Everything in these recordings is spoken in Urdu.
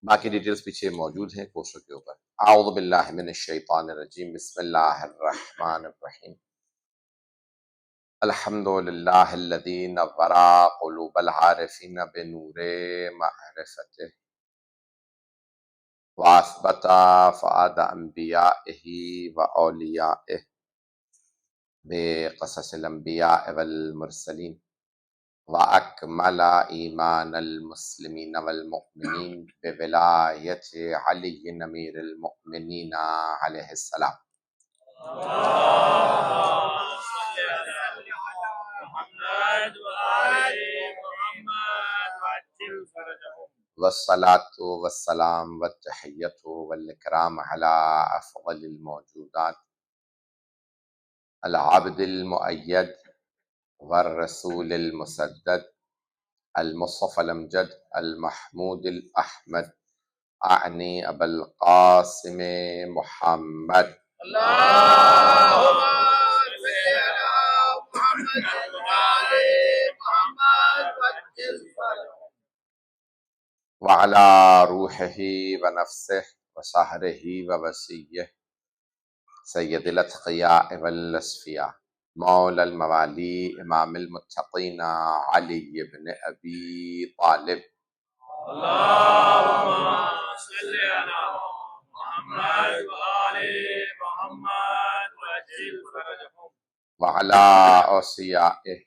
باقی ڈیٹیلز پیچھے موجود ہیں پوسٹر کے اوپر۔ اعوذ باللہ من الشیطان الرجیم، بسم اللہ الرحمن الرحیم۔ الحمد للہ الذی نور قلوب العارفین بنور معرفتہ واثبت فؤاد انبیائہ واولیائہ بقصص الانبیاء والمرسلین وَأَكْمَلَ إِيمَانَ الْمُسْلِمِينَ وَالْمُؤْمِنِينَ بِوِلَایَةِ عَلِيٍّ أَمِيرِ الْمُؤْمِنِينَ علیہ السلام۔ والصلاة والسلام والتحیۃ والإکرام علی افضل الموجودات العبد المؤید والرسول المسدد المصطفى الامجد المحمود الاحمد اعنی ابا القاسم محمد اللهم صل على محمد وعلى محمد وعجل فرجه وعلى روحه ونفسه وسهره ووصيه سید الاتقیاء والاصفیاء مولا الموالی امام المتقین علی بن ابی طالب اللهم صل على محمد وعلى محمد وعجل فرجهم وعلى اوصیائه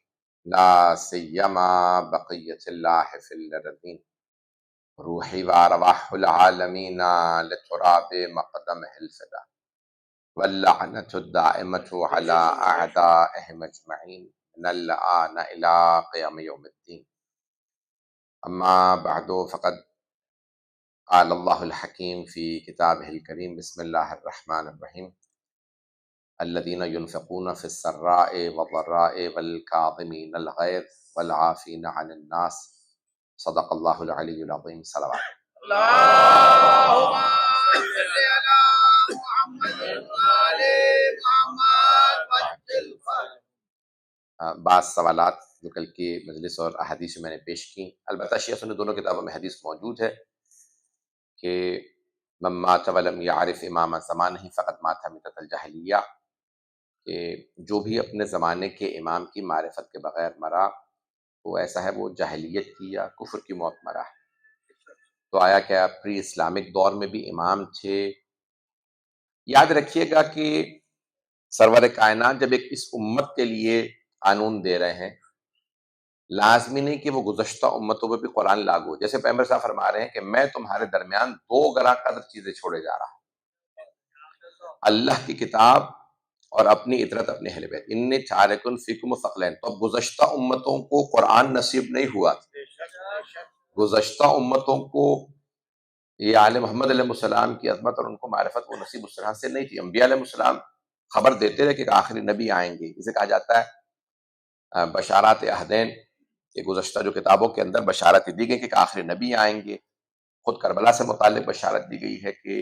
لا سیما بقیت اللہ فی الارضین روحی وارواح العالمین لتراب مقدمہ الفدا واللعنة الدائمة على أعدائهم أجمعين من الآن إلى قيام يوم الدين. أما بعد فقد قال الله الحكيم في كتابه الكريم بسم الله الرحمن الرحيم الذين ينفقون في السراء والضراء والكاظمين الغيظ والعافين عن الناس صدق الله العلي العظيم. صلوات. اللهم صل على محمد وعلى محمد وعجل فرجه بعض سوالات جو کل کی مجلس اور احادیث میں نے پیش کی، البتہ شیخ نے دونوں کتابوں میں حدیث موجود ہے کہ من مات ولم یعرف امام زمانہ فقد مات میتۃ الجاہلیہ، کہ جو بھی اپنے زمانے کے امام کی معرفت کے بغیر مرا وہ ایسا ہے وہ جاہلیت کی یا کفر کی موت مرا ہے۔ تو آیا کیا پری اسلامک دور میں بھی امام تھے؟ یاد رکھیے گا کہ سرور کائنات جب ایک اس امت کے لیے قانون دے رہے ہیں، لازمی نہیں کہ وہ گزشتہ امتوں پہ بھی قرآن لاگو ہو۔ جیسے پیغمبر صاحب فرما رہے ہیں کہ میں تمہارے درمیان دو گرا قدر چیزیں چھوڑے جا رہا ہوں، اللہ کی کتاب اور اپنی اطرت اپنے اہل بیت۔ انی تارک فیکم ثقلین، تو اب گزشتہ امتوں کو قرآن نصیب نہیں ہوا، گزشتہ امتوں کو یہ آل محمد علیہ السلام کی عظمت اور ان کو معرفت وہ نصیب اس طرح سے نہیں تھی۔ انبیاء علیہ السلام خبر دیتے رہے کہ آخری نبی آئیں گے، اسے کہا جاتا ہے بشارات عہدین، کہ گزشتہ جو کتابوں کے اندر بشارت دی گئی کہ آخری نبی آئیں گے۔ خود کربلا سے متعلق بشارت دی گئی ہے کہ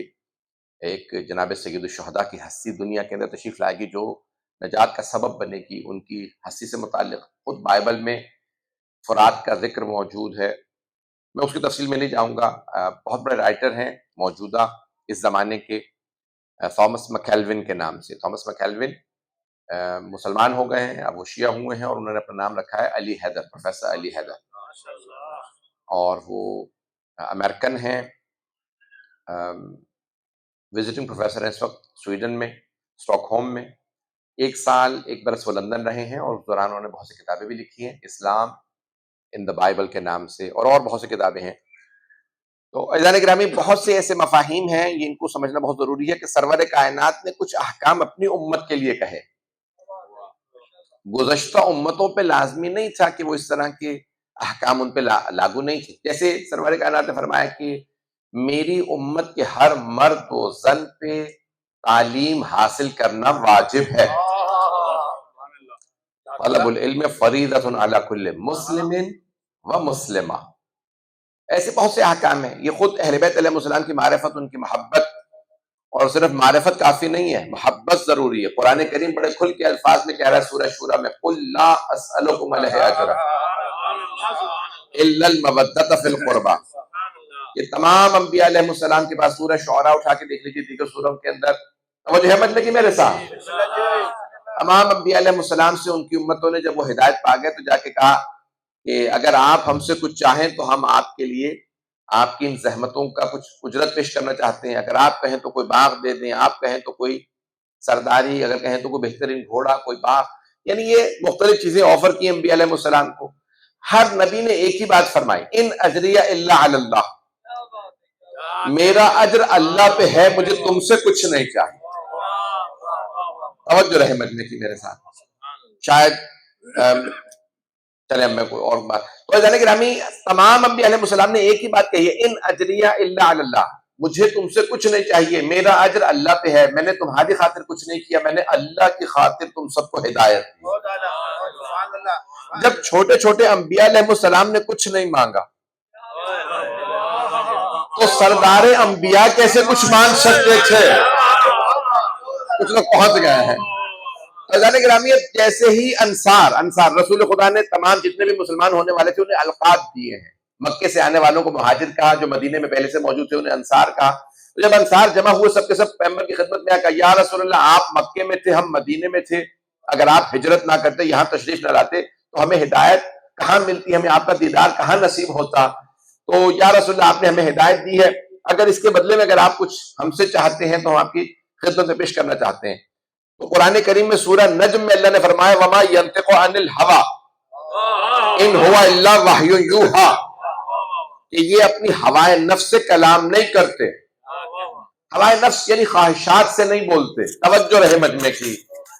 ایک جناب سید الشہداء کی ہستی دنیا کے اندر تشریف لائے گی جو نجات کا سبب بنے گی۔ ان کی ہستی سے متعلق خود بائبل میں فرات کا ذکر موجود ہے، میں اس کی تفصیل میں نہیں جاؤں گا۔ بہت بڑے رائٹر ہیں موجودہ اس زمانے کے، تھامس مکیلون کے نام سے۔ تھامس مکیلون مسلمان ہو گئے ہیں، اب وہ شیعہ ہوئے ہیں، اور انہوں نے اپنا نام رکھا ہے علی حیدر، پروفیسر علی حیدر، اور وہ امریکن ہیں، وزٹنگ پروفیسر ہیں اس وقت سویڈن میں، اسٹاک ہوم میں۔ ایک سال ایک برس وہ لندن رہے ہیں، اور اس دوران انہوں نے بہت سی کتابیں بھی لکھی ہیں، اسلام ان دا بائبل کے نام سے، اور بہت سی کتابیں ہیں۔ تو عزیزان گرامی، بہت سے ایسے مفاہیم ہیں، یہ ان کو سمجھنا بہت ضروری ہے کہ سرور کائنات نے کچھ احکام اپنی امت کے لیے کہے، گزشتہ امتوں پہ لازمی نہیں تھا کہ وہ اس طرح کے احکام ان پہ لاگو نہیں تھے۔ جیسے سرور کائنات نے فرمایا کہ میری امت کے ہر مرد و زن پہ تعلیم حاصل کرنا واجب ہے، طلب العلم فریضۃ علی کل مسلم و مسلمہ۔ ایسے بہت سے احکام ہیں، یہ خود اہل بیت علیہ السلام کی معرفت، ان کی محبت، اور صرف معرفت کافی نہیں ہے، محبت ضروری ہے۔ قرآن کریم بڑے کھل کے الفاظ میں کہہ رہا ہے سورہ شورى میں، قل لا اسألکم علیہ اجرا الا المودۃ فی القربى، یہ تمام انبیاء علیہ السلام کے پاس سورہ شعراء اٹھا کے دیکھ لیجیے، دیگر سوروں کے اندر توجہ ہے مجھ میں کہ میرے ساتھ تمام انبیاء علیہ السلام سے ان کی امتوں نے جب وہ ہدایت پا گئے تو جا کے کہا کہ اگر آپ ہم سے کچھ چاہیں تو ہم آپ کے لیے آپ کی ان زحمتوں کا کچھ اجرت پیش کرنا چاہتے ہیں، اگر آپ کہیں تو کوئی باغ دے دیں، آپ کہیں تو کوئی سرداری، اگر کہیں تو کوئی بہترین گھوڑا، کوئی باغ، یعنی یہ مختلف چیزیں آفر کی انبیاء علیہ السلام کو۔ ہر نبی نے ایک ہی بات فرمائی، ان اجریہ الا علی اللہ، میرا اجر اللہ پہ ہے، مجھے تم سے کچھ نہیں چاہیے۔ توجہ رہے مجمع کی میرے ساتھ، شاید چلے میں کوئی اور بات تو جانے گرامی، تمام انبیاء علیہ السلام نے ایک ہی بات کہی ہے، ان اجریہ الا علی اللہ، مجھے تم سے کچھ نہیں چاہیے، میرا اجر اللہ پہ ہے، میں نے تمہاری خاطر کچھ نہیں کیا، میں نے اللہ کی خاطر تم سب کو ہدایت دی۔ جب چھوٹے چھوٹے انبیاء علیہ السلام نے کچھ نہیں مانگا تو سردار انبیاء کیسے کچھ مانگ سکتے تھے؟ کچھ لوگ پہنچ گئے ہیں۔ عزیزان گرامی، جیسے ہی انصار رسول خدا نے تمام جتنے بھی مسلمان ہونے والے تھے انہیں القاب دیے ہیں، مکے سے آنے والوں کو مہاجر کہا، جو مدینے میں پہلے سے موجود تھے انہیں انصار کہا۔ تو جب انصار جمع ہوئے سب کے سب پیغمبر کی خدمت میں آ کہا، یا رسول اللہ آپ مکے میں تھے، ہم مدینے میں تھے، اگر آپ ہجرت نہ کرتے، یہاں تشریف نہ لاتے تو ہمیں ہدایت کہاں ملتی، ہمیں آپ کا دیدار کہاں نصیب ہوتا؟ تو یا رسول اللہ آپ نے ہمیں ہدایت دی ہے، اگر اس کے بدلے میں اگر آپ کچھ ہم سے چاہتے ہیں تو ہم آپ کی خدمت میں پیش کرنا چاہتے ہیں۔ تو قرآن کریم میں سورہ نجم میں اللہ نے فرمایا وما ينطق عن الهوى ان هو الا وحی یوحی، کہ یہ اپنی ہوائے نفس سے کلام نہیں کرتے، ہوائے نفس یعنی خواہشات سے نہیں بولتے۔ توجہ رہے مجمع کی،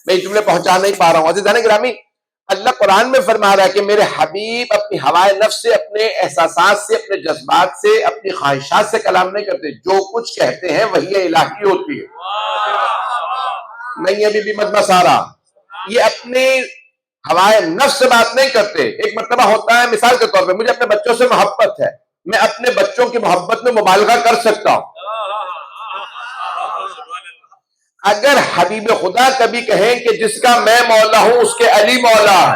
میں یہ جملے پہنچا نہیں پا رہا ہوں۔ عزیزان گرامی، اللہ قرآن میں فرما رہا ہے کہ میرے حبیب اپنی ہوائے نفس سے، اپنے احساسات سے، اپنے جذبات سے، اپنی خواہشات سے کلام نہیں کرتے، جو کچھ کہتے ہیں وحی الہی ہوتی ہے۔ نہیں ابھی بھی مت مسارا، یہ اپنے ہوائے نفس سے بات نہیں کرتے۔ ایک مرتبہ ہوتا ہے، مثال کے طور پہ مجھے اپنے بچوں سے محبت ہے، میں اپنے بچوں کی محبت میں مبالغہ کر سکتا ہوں۔ اگر حبیب خدا کبھی کہیں کہ جس کا میں مولا ہوں اس کے علی مولا ہے،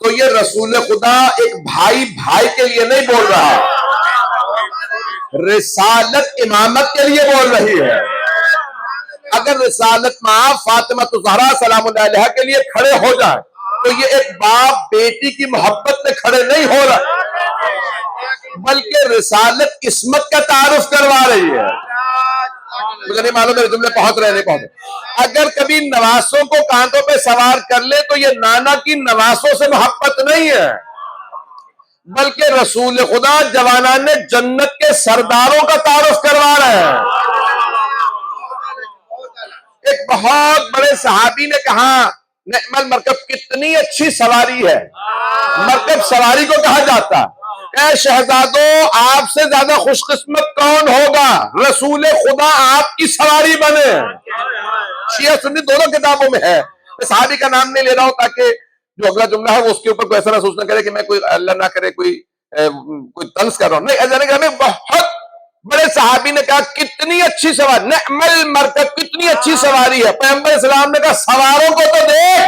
تو یہ رسول خدا ایک بھائی بھائی کے لیے نہیں بول رہا، رسالت امامت کے لیے بول رہی ہے۔ اگر رسالت ماں فاطمہ الزہرا سلام اللہ علیہا کے لیے کھڑے ہو جائیں تو یہ ایک باپ بیٹی کی محبت میں کھڑے نہیں ہو رہا، بلکہ رسالت عصمت کا تعارف کروا رہی ہے۔ مجھے نہیں معلوم میرے جملے پہنچ رہے نہیں پہنچ۔ اگر کبھی نواسوں کو کانٹوں پہ سوار کر لے تو یہ نانا کی نواسوں سے محبت نہیں ہے، بلکہ رسول خدا جوانان جنت کے سرداروں کا تعارف کروا رہے ہیں۔ ایک بہت بڑے صحابی نے کہا نعم المرکب، کتنی اچھی سواری ہے۔ مرکب سواری کو کہا جاتا، اے شہزادوں آپ سے زیادہ خوش قسمت کون ہوگا، رسول خدا آپ کی سواری بنے۔ شیعہ سنی دونوں کتابوں میں ہے۔ میں صحابی کا نام نہیں لے رہا ہوں تاکہ جو اگلا جملہ ہے وہ اس کے اوپر کوئی ایسا محسوس نہ کرے کہ میں کوئی اللہ نہ کرے کوئی طنز کر رہا ہوں، نہیں۔ ایسا بہت بڑے صحابی نے کہا کتنی اچھی سواری، نعم المرکب، کتنی اچھی سواری ہے۔ پیغمبر اسلام نے کہا سواروں کو تو دیکھ۔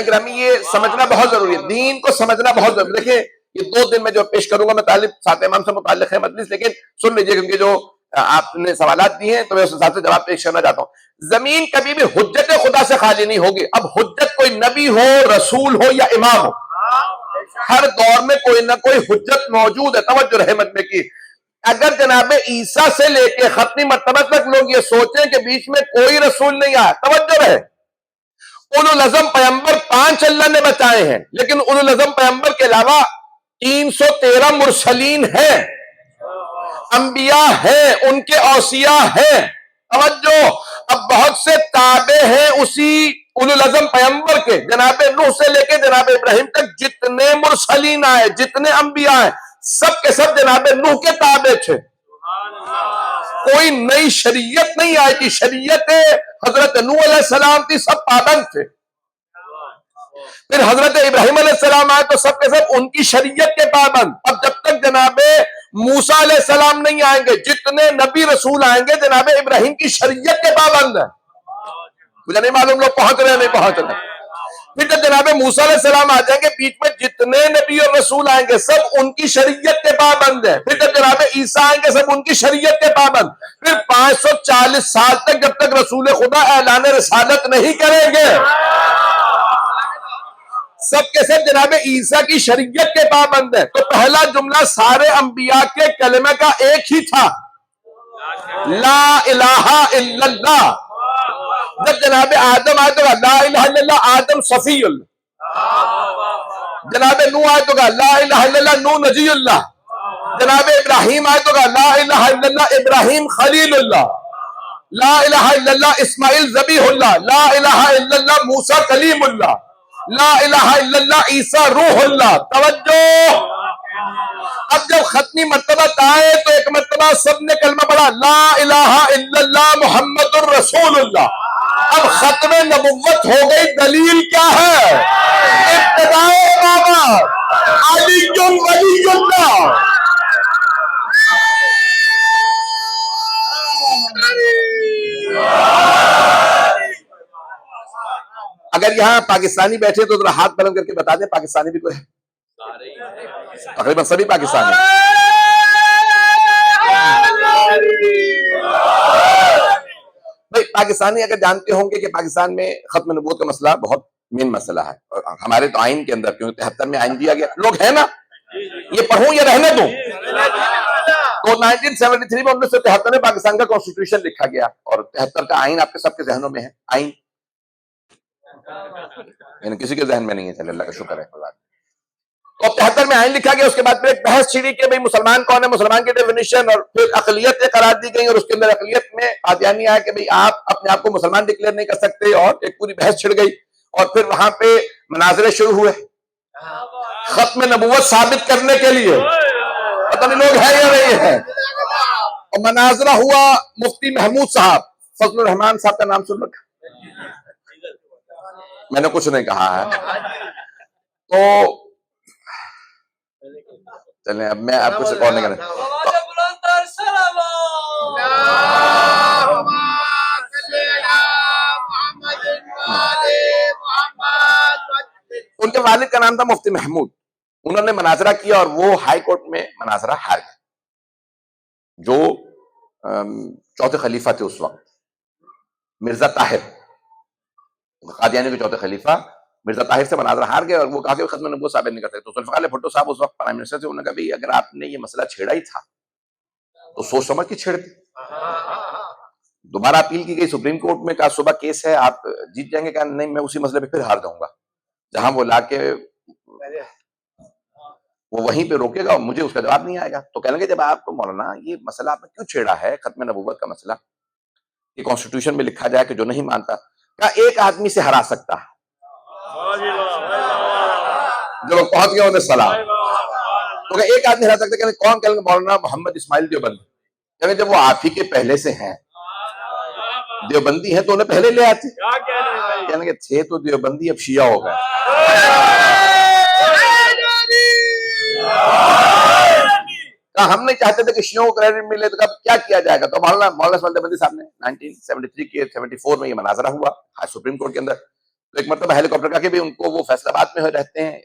گرامی، یہ سمجھنا بہت ضروری ہے، دین کو سمجھنا بہت ضروری ہے۔ دیکھیں یہ 2 دن میں جو پیش کروں گا میں طالب ساتھ امام سے متعلق ہے مجلس، لیکن سن لیجئے کیونکہ جو آپ نے سوالات دیے ہیں تو میں اس حساب سے جواب پیش کرنا چاہتا ہوں۔ زمین کبھی بھی حجت خدا سے خالی نہیں ہوگی۔ اب حجت کوئی نبی ہو، رسول ہو یا امام ہو، ہر دور میں کوئی نہ کوئی حجت موجود ہے۔ توجہ رحمت میں کی، اگر جناب عیسیٰ سے لے کے ختمی مرتبہ تک لوگ یہ سوچیں کہ بیچ میں کوئی رسول نہیں آیا، توجہ رہے، اولوالعزم پیغمبر 5 اللہ نے بتائے ہیں، لیکن اولوالعزم پیغمبر کے علاوہ 313 مرسلین ہیں، انبیاء ہیں، ان کے اوصیاء ہیں۔ توجہ، اب بہت سے تابع ہیں اسی اولوالعزم پیغمبر کے، جناب نوح سے لے کے جناب ابراہیم تک جتنے مرسلین آئے، جتنے انبیاء ہیں، سب کے سب جناب نوح کے تابع تھے۔ کوئی نئی شریعت نہیں آئی تھی، شریعت حضرت نوح علیہ السلام تھی، سب پابند تھے۔ پھر حضرت ابراہیم علیہ السلام آئے تو سب کے سب ان کی شریعت کے پابند۔ اب جب تک جناب موسیٰ علیہ السلام نہیں آئیں گے، جتنے نبی رسول آئیں گے جناب ابراہیم کی شریعت کے پابند ہیں. مجھے نہیں معلوم لوگ پہنچ رہے ہیں نہیں پہنچ رہے. پھر جب جناب موسیٰ علیہ السلام آ جائیں گے، بیچ میں جتنے نبی اور رسول آئیں گے سب ان کی شریعت کے پابند ہیں. پھر جب جناب عیسیٰ آئیں گے سب ان کی شریعت کے پابند. پھر 540 سال تک جب تک رسول خدا اعلان رسالت نہیں کریں گے سب کے سب جناب عیسیٰ کی شریعت کے پابند ہیں. تو پہلا جملہ سارے انبیاء کے کلمہ کا ایک ہی تھا، لا الہ الا اللہ. جب جناب آدم آئے تو لا الہ الا اللہ آدم صفی اللہ. جناب نوح آئے تو لا الہ الا اللہ نوح نجی اللہ. جناب ابراہیم آئے تو لا الہ الا اللہ ابراہیم خلیل اللہ. لا الہ الا اللہ اسماعیل ذبیح اللہ. لا الہ الا اللہ موسیٰ کلیم اللہ. لا الہ الا اللہ عیسیٰ روح اللہ. توجہ، اب جب ختمی مرتبہ آئے تو ایک مرتبہ سب نے کلمہ پڑھا لا الہ الا اللہ محمد الرسول اللہ. اب ختم نبوت ہو گئی. دلیل کیا ہے؟ ابتدائے امامت علی ولی اللہ. اگر یہاں پاکستانی بیٹھے تو ذرا ہاتھ بلند کر کے بتا دیں پاکستانی بھی کوئی ہے؟ تقریباً سبھی پاکستانی. بھائی پاکستانی اگر جانتے ہوں گے کہ پاکستان میں ختم نبوت کا مسئلہ بہت مین مسئلہ ہے، اور ہمارے تو آئین کے اندر کیونکہ 73 میں آئین دیا گیا. لوگ ہیں نا، یہ پڑھوں یا رہنے دوں؟ تو 1973 میں 1973 میں پاکستان کا کانسٹیٹیوشن لکھا گیا، اور 73 کا آئین آپ کے سب کے ذہنوں میں ہے. آئین یعنی کسی کے ذہن میں نہیں ہے، چلے اللہ کا شکر ہے. تو 73 میں آئین لکھا گیا. اس کے بعد پھر ایک بحث چھڑی کہ بھئی مسلمان کون ہے، مسلمان کی ڈیفینیشن، اور پھر اقلیتیں قرار دی گئیں، اور اس کے اندر اقلیت میں قادیانی آیا کہ بھئی آپ اپنے آپ کو مسلمان ڈکلیئر نہیں کر سکتے، اور ایک پوری بحث چھڑ گئی. اور پھر وہاں پہ مناظرے شروع ہوئے ختم نبوت ثابت کرنے کے لیے. پتہ نہیں لوگ ہیں یا نہیں ہے. اور مناظرہ ہوا. مفتی محمود صاحب، فضل الرحمان صاحب کا نام سن رکھا؟ میں نے کچھ نہیں کہا ہے. تو چلیں اب میں آپ کچھ اور نہیں کرنا. ان کے والد کا نام تھا مفتی محمود. انہوں نے مناظرہ کیا اور وہ ہائی کورٹ میں مناظرہ ہار گئے. جو چوتھے خلیفہ تھے اس وقت، مرزا طاہر، قادیانی کے چوتھے خلیفہ مرزا طاہر سے مناظرہ ہار گئے، اور وہ کہا کہ ختم نبوت ثابت نہیں کر سکتے. تو ذوالفقار بھٹو صاحب اس وقت پرائم منسٹر تھے. انہوں نے کہا بھئی اگر آپ نے یہ مسئلہ چھیڑا ہی تھا تو سوچ سمجھ کے چھیڑتے. دوبارہ اپیل کی گئی سپریم کورٹ میں، کہا صبح کیس ہے آپ جیت جائیں گے. کہا نہیں میں اسی مسئلے پہ پھر ہار جاؤں گا. جہاں وہ لا کے وہ وہیں پہ روکے گا اور مجھے اس کا جواب نہیں آئے گا. تو کہنے لگے جب آپ کو مولانا یہ مسئلہ آپ نے کیوں چھیڑا ہے ختم نبوت کا مسئلہ، یہ کانسٹیٹیوشن میں لکھا جائے کہ جو نہیں مانتا، کہا ایک آدمی سے ہرا سکتا ہے. جو لوگ پہنچ گئے انہیں سلام. تو کہ ایک آدمی ہرا سکتا ہے. کہنے کون؟ کہنے لگے مولانا محمد اسماعیل دیوبندی. کہنے جب وہ آپ ہی کے پہلے سے ہیں، دیوبندی ہیں تو انہیں پہلے لے آتے. کہنے کہ تھے تو دیوبندی اب شیعہ ہو گئے. ہم نہیں چاہتے تھے کہ شیعوں کو کریڈٹ ملے، تو کیا کیا جائے گا. تو مولانا اسماعیل دیوبندی صاحب نے 1973 کے 74 میں یہ مناظرہ ہوا سپریم کورٹ کے اندر. تو ایک مرتبہ ہیلی کاپٹر کا کہ ان کو وہ فیصل آباد میں رہتے ہیں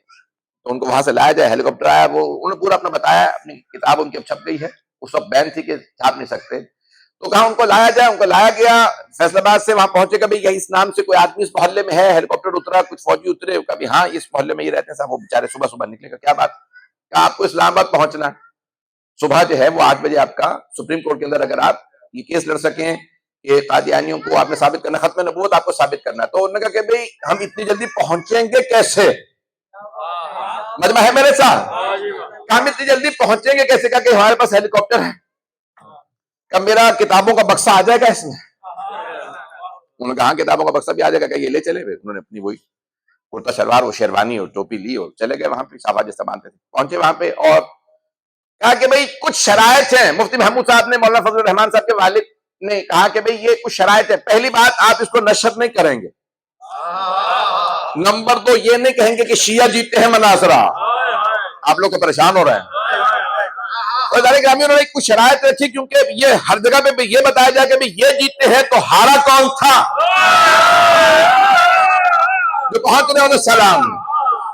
تو ان کو وہاں سے لایا جائے. ہیلی کاپٹر آیا، وہ انہوں نے پورا اپنا بتایا. اپنی کتاب ان کی اب چھپ گئی ہے، اس وقت بین تھی کہ چھاپ نہیں سکتے. تو کہا ان کو لایا جائے. ان کو لایا گیا فیصل آباد سے. وہاں پہنچے کبھی یہ اس نام سے کوئی آدمی اس محلے میں ہے. ہیلی کاپٹر اترا، کچھ فوجی اترے، کبھی ہاں اس محلے میں یہ رہتے ہیں صاحب. وہ بیچارے صبح صبح نکلے گا. کیا بات؟ کہ آپ کو اسلام آباد پہنچنا ہے صبح جو ہے وہ 8 بجے. آپ کا سپریم کورٹ کے اندر اگر آپ یہ کیس لڑ سکیں کہ قادیانیوں کو آپ نے ثابت کرنا، ختم نبوت آپ کو ثابت کرنا ہے. تو انہوں نے کہا کہ بھئی ہم اتنی جلدی پہنچیں گے کیسے؟ مجمع ہے میرے ساتھ؟ ہم اتنی جلدی پہنچیں گے کیسے؟ کہا کہ ہمارے پاس ہیلی کاپٹر ہے. کہ میرا کتابوں کا بکسہ آ جائے گا اس میں؟ انہوں نے کہا کتابوں کا بکسہ بھی آ جائے گا. کہ یہ لے چلے. انہوں نے اپنی وہی کرتا شلوار اور شیروانی اور ٹوپی لی اور چلے گئے وہاں پہ. صحابہ جیسا باندھتے تھے. پہنچے وہاں پہ اور کہا کہ بھئی کچھ شرائط ہیں. مفتی محمود صاحب نے، مولانا فضل الرحمان صاحب کے والد نے کہا کہ بھئی یہ کچھ شرائط ہے. پہلی بات، آپ اس کو نشر نہیں کریں گے. نمبر 2، یہ نہیں کہیں گے کہ شیعہ جیتے ہیں مناظرہ. آپ لوگ کو پریشان ہو رہے ہیں. اور ذالک انہوں نے کچھ شرائط رکھی کیونکہ یہ ہر جگہ پہ یہ بتایا جائے کہ یہ جیتتے ہیں تو ہارا کون تھا؟ جو پہنچ رہے ہوں سلام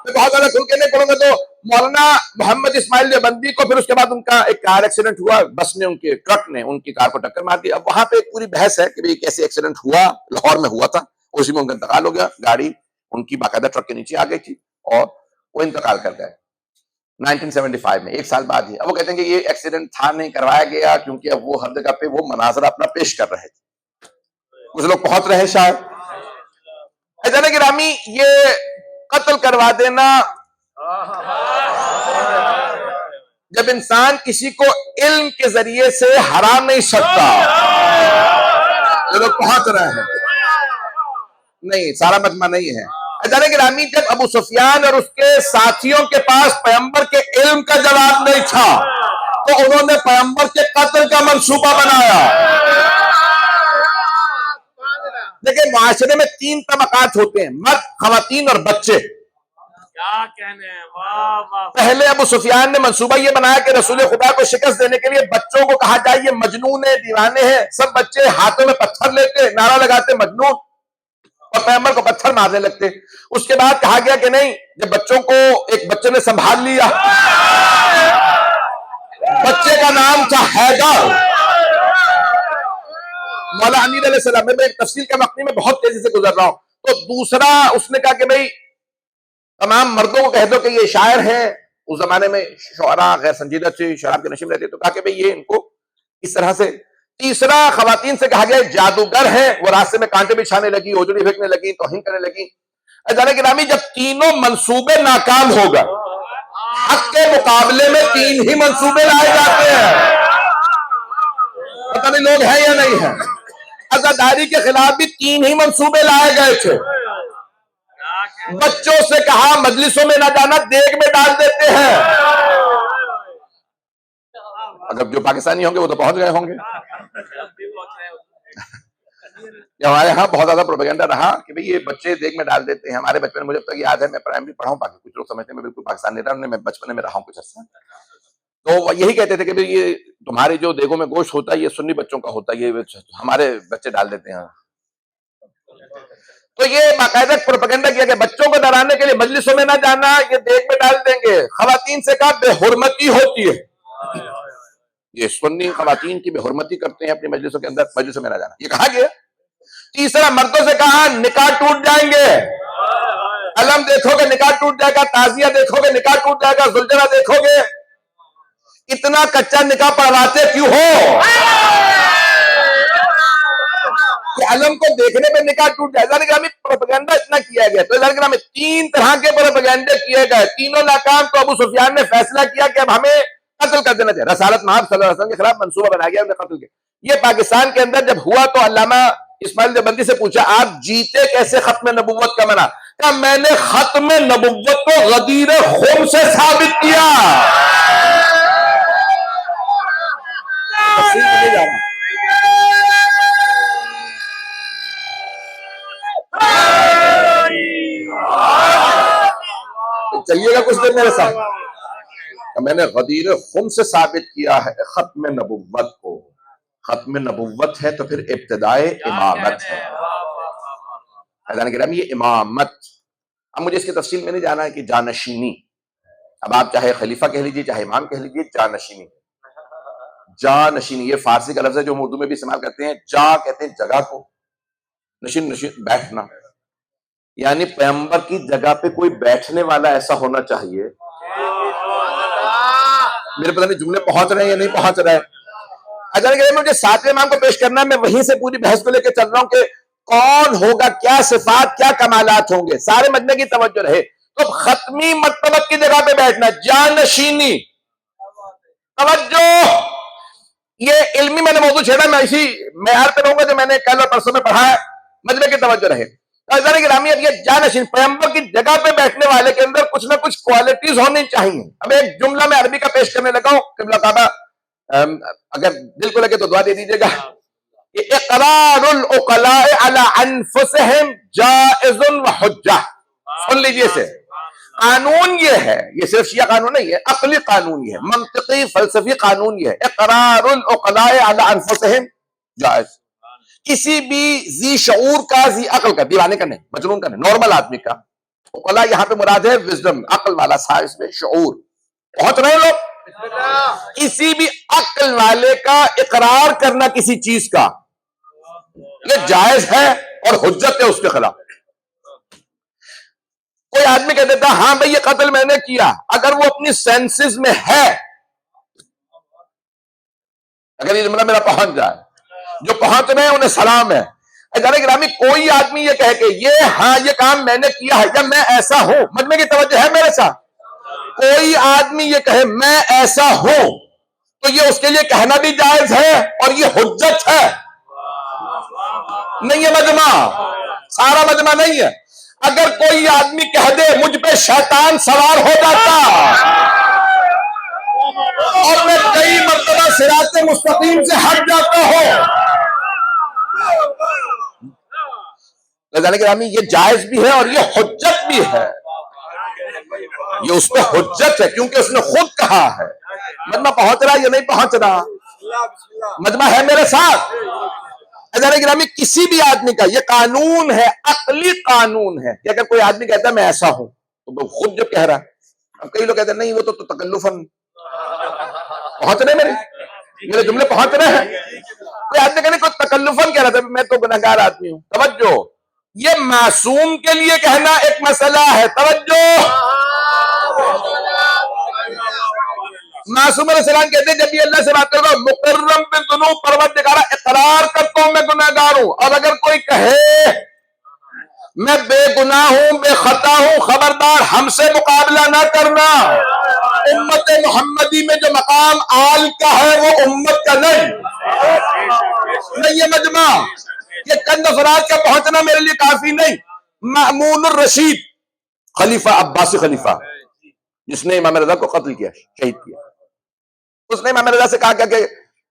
میں بہت زیادہ کھل کے نہیں پڑھوں گا تو مولانا محمد اسماعیل دیوبندی کو پھر اس کے بعد ان کا ایک کار ایکسیڈنٹ ہوا، بس نے ان کے ٹرک نے ان کی کار کو ٹکر مار دی. اب وہاں پہ ایک پوری بحث ہے کہ کیسے ایکسیڈنٹ ہوا، لاہور میں ہوا تھا، اسی میں ان کا انتقال ہو گیا، گاڑی ان کی باقاعدہ ٹرک کے نیچے آ گئی تھی اور وہ انتقال کر گئے 1975 میں، ایک سال بعد ہی. اب وہ کہتے ہیں کہ یہ ایکسیڈنٹ تھا نہیں، کروایا گیا کیونکہ اب وہ ہر جگہ پہ وہ مناظرہ اپنا پیش کر رہے تھے، کچھ لوگ پہنچ رہے شاید. عزیزان گرامی، یہ قتل کروا دینا جب انسان کسی کو علم کے ذریعے سے ہرا نہیں سکتا، یہ لوگ پہنچ رہے ہیں، نہیں سارا مجمع نہیں ہے. عزیزان گرامی، جب ابو سفیان اور اس کے ساتھیوں کے پاس پیغمبر کے علم کا جواب نہیں تھا تو انہوں نے پیغمبر کے قتل کا منصوبہ بنایا. دیکھیں معاشرے میں 3 طبقات ہوتے ہیں، مرد، خواتین اور بچے. کیا کہنے ہیں، واہ واہ. پہلے ابو سفیان نے منصوبہ یہ بنایا کہ رسول خدا کو شکست دینے کے لیے بچوں کو کہا جائے یہ مجنون ہے، دیوانے ہیں. سب بچے ہاتھوں میں پتھر لیتے، نعرہ لگاتے مجنون، اور پیغمبر کو پتھر مارنے لگتے. اس کے بعد کہا گیا کہ نہیں، جب بچوں کو ایک بچے نے سنبھال لیا، بچے کا نام تھا حیدر. مولا امیر علیہ السلام، میں ایک تفصیل کے مقنی میں بہت تیزی سے گزر رہا ہوں. تو دوسرا اس نے کہا کہ بھئی تمام مردوں کو کہہ دو کہ یہ شاعر ہیں. اس زمانے میں شعراء غیر سنجیدہ تھے، شراب کے نشے میں رہتے، تو کہا کہ بھئی یہ ان کو اس طرح سے. تیسرا خواتین سے کہا گیا جادوگر ہیں، وہ راستے میں کانٹے بچھانے لگی، اوجڑی پھینکنے لگی، توہین کرنے لگی. عزیزان گرامی، جب تینوں منصوبے ناکام ہو گئے، حق کے مقابلے میں 3 ہی منصوبے لائے جاتے ہیں. پتہ نہیں لوگ ہیں یا نہیں ہیں. عزاداری کے خلاف بھی 3 ہی منصوبے لائے گئے تھے. بچوں سے کہا مجلسوں میں نہ جانا، دیگ میں ڈال دیتے ہیں. اگر جو پاکستانی ہوں گے وہ تو پہنچ گئے ہوں گے. ہمارے ہاں بہت زیادہ پروپیگنڈا رہا کہ بھئی یہ بچے دیگ میں ڈال دیتے ہیں. ہمارے بچپن میں مجھے اب تک یاد ہے، میں پرائمری پڑھا ہوں، کچھ لوگ سمجھتے ہیں میں بالکل پاکستان نہیں رہا، میں بچپن میں رہا ہوں کچھ عرصہ. تو وہ یہی کہتے تھے کہ بھئی یہ تمہارے جو دیگوں میں گوشت ہوتا ہے یہ سنی بچوں کا ہوتا ہے، یہ ہمارے بچے ڈال دیتے ہیں. تو یہ باقاعدہ پروپیگنڈا کیا کہ بچوں کو ڈرانے کے لیے مجلسوں میں نہ جانا، یہ دیگ میں ڈال دیں گے. خواتین سے کہا بے حرمتی ہوتی ہے، یہ سنی خواتین کی بے حرمتی کرتے ہیں اپنی مجلسوں کے اندر، مجلسوں میں نہ جانا، یہ کہا گیا. تیسرا مردوں سے کہا نکاح ٹوٹ جائیں گے، علم دیکھو گے نکاح ٹوٹ جائے گا، تعزیہ دیکھو گے نکاح ٹوٹ جائے گا، زلجلہ دیکھو گے. اتنا کچا نکاح پڑھواتے کیوں ہو کہ علم کو دیکھنے پہ نکاح ٹوٹ جائے. ذالک پروپیگنڈا اتنا کیا گیا. تو ذالک 3 طرح کے پروپیگنڈے کیے گئے، تینوں ناکام. تو ابو سفیان نے فیصلہ کیا کہ اب ہمیں قتل کر دینا چاہیے. رسالت مآب صلی اللہ علیہ وسلم کے خلاف منصوبہ بنایا گیا، انہیں قتل کیا. یہ پاکستان کے اندر جب ہوا تو علامہ اسماعیل دیوبندی سے پوچھا آپ جیتے کیسے ختم نبوت کا منع؟ کہا میں نے ختم نبوت کو غدیر خم سے ثابت کیا. تفصیل میں نہیں جا رہا. چلیے گا کچھ دیر میرے ساتھ. میں نے غدیر خم سے ثابت کیا ہے ختم نبوت کو. ختم نبوت ہے تو پھر ابتدائے امامت ہے. یہ امامت. اب مجھے اس کی تفصیل میں نہیں جانا ہے کہ جانشینی، اب آپ چاہے خلیفہ کہہ لیجیے چاہے امام کہہ لیجیے، جانشینی. جانشینی یہ فارسی کا لفظ ہے جو اردو میں بھی استعمال کرتے ہیں. جا کہتے ہیں جگہ کو، نشین نشین بیٹھنا، یعنی پیغمبر کی جگہ پہ کوئی بیٹھنے والا ایسا ہونا چاہیے. میرے پتہ نہیں جملے پہنچ رہے ہیں یا نہیں پہنچ رہے. اگر مجھے 7ویں امام کو پیش کرنا ہے، میں وہیں سے پوری بحث کو لے کے چل رہا ہوں کہ کون ہوگا، کیا صفات کیا کمالات ہوں گے. سارے مجمع کی توجہ رہے. تو ختمی مرتبت کی جگہ پہ بیٹھنا، جانشینی. توجہ، یہ علمی میں نے موضوع چھیڑا، میں اسی معیار پہ رہوں گا جو میں نے کل اور پرسوں میں پڑھا ہے. مجمع کی توجہ رہے. گرامی، اب یہ جانشین پیغمبر کی جگہ پہ بیٹھنے والے کے اندر کچھ نہ کچھ کوالٹیز ہونی چاہیے. اب ایک جملہ میں عربی کا پیش کرنے لگا ہوں. قبلہ کعبہ اگر دل کو لگے تو دعا دے دیجیے گا. اقرار العقلاء علی انفسہم جائز و حجہ. سن لیجیے اسے. قانون یہ ہے، یہ صرف شیعہ قانون نہیں ہے، عقلی قانون یہ ہے، منطقی فلسفی قانون یہ ہے، اقرار العقلاء علی انفسہم جائز. کسی بھی ذی شعور کا، ذی عقل کا، دیوانے کا نہیں، مجنون کا نہیں، نارمل آدمی کا. عقلاء یہاں پہ مراد ہے وزڈم، عقل والا، سائنس میں شعور. پہنچ رہے لوگ؟ کسی بھی عقل والے کا اقرار کرنا کسی چیز کا یہ جائز ہے اور حجت ہے اس کے خلاف. کوئی آدمی کہہ دیتا ہاں بھئی یہ قتل میں نے کیا، اگر وہ اپنی سینسز میں ہے، اگر یہ جملہ میرا پہنچ جائے، جو پہنچ رہے ہیں انہیں سلام ہے. اگر گرامی کوئی آدمی یہ کہے کہ یہ ہاں یہ کام میں نے کیا ہے یا میں ایسا ہوں، مجمع کی توجہ ہے میرے ساتھ، کوئی آدمی یہ کہے میں ایسا ہوں تو یہ اس کے لیے کہنا بھی جائز ہے اور یہ حجت ہے. نہیں ہے مجمع، سارا مجمع نہیں ہے. اگر کوئی آدمی کہہ دے مجھ پہ شیطان سوار ہو جاتا اور میں کئی مرتبہ صراط مستقیم سے ہٹ جاتا ہوں، یہ جائز بھی ہے اور یہ حجت بھی ہے. یہ اس پہ حجت ہے کیونکہ اس نے خود کہا ہے. مجمع پہنچ رہا ہے یا نہیں پہنچ رہا؟ مجمع ہے میرے ساتھ؟ گرامی کسی بھی آدمی کا یہ قانون ہے، عقلی قانون ہے کہ اگر کوئی آدمی کہتا ہے میں ایسا ہوں تو وہ خود جب کہہ رہا ہے. اب کئی لوگ کہتے ہیں نہیں وہ تو تکلفاً. پہنچ رہے میرے جملے پہنچ رہے ہیں؟ کوئی آدمی کہنے کوئی تکلفاً کہہ رہا تھا میں تو گنہگار آدمی ہوں. توجہ، یہ معصوم کے لیے کہنا ایک مسئلہ ہے. توجہ، معصوم علیہ السلام کہتے ہیں جب یہ اللہ سے بات کرو مقرم بالذنوب، پروردگارا اقرار کرتا ہوں میں گناہگار ہوں. اور اگر کوئی کہے میں بے گناہ ہوں، بے خطا ہوں، خبردار ہم سے مقابلہ نہ کرنا. امت محمدی میں جو مقام آل کا ہے وہ امت کا نہیں. یہ مجمع، یہ چند افراد کا پہنچنا میرے لیے کافی نہیں. مأمون الرشید، خلیفہ عباسی خلیفہ جس نے امام رضا کو قتل کیا، شہید کیا، اس نے امام رضا سے کہا کہ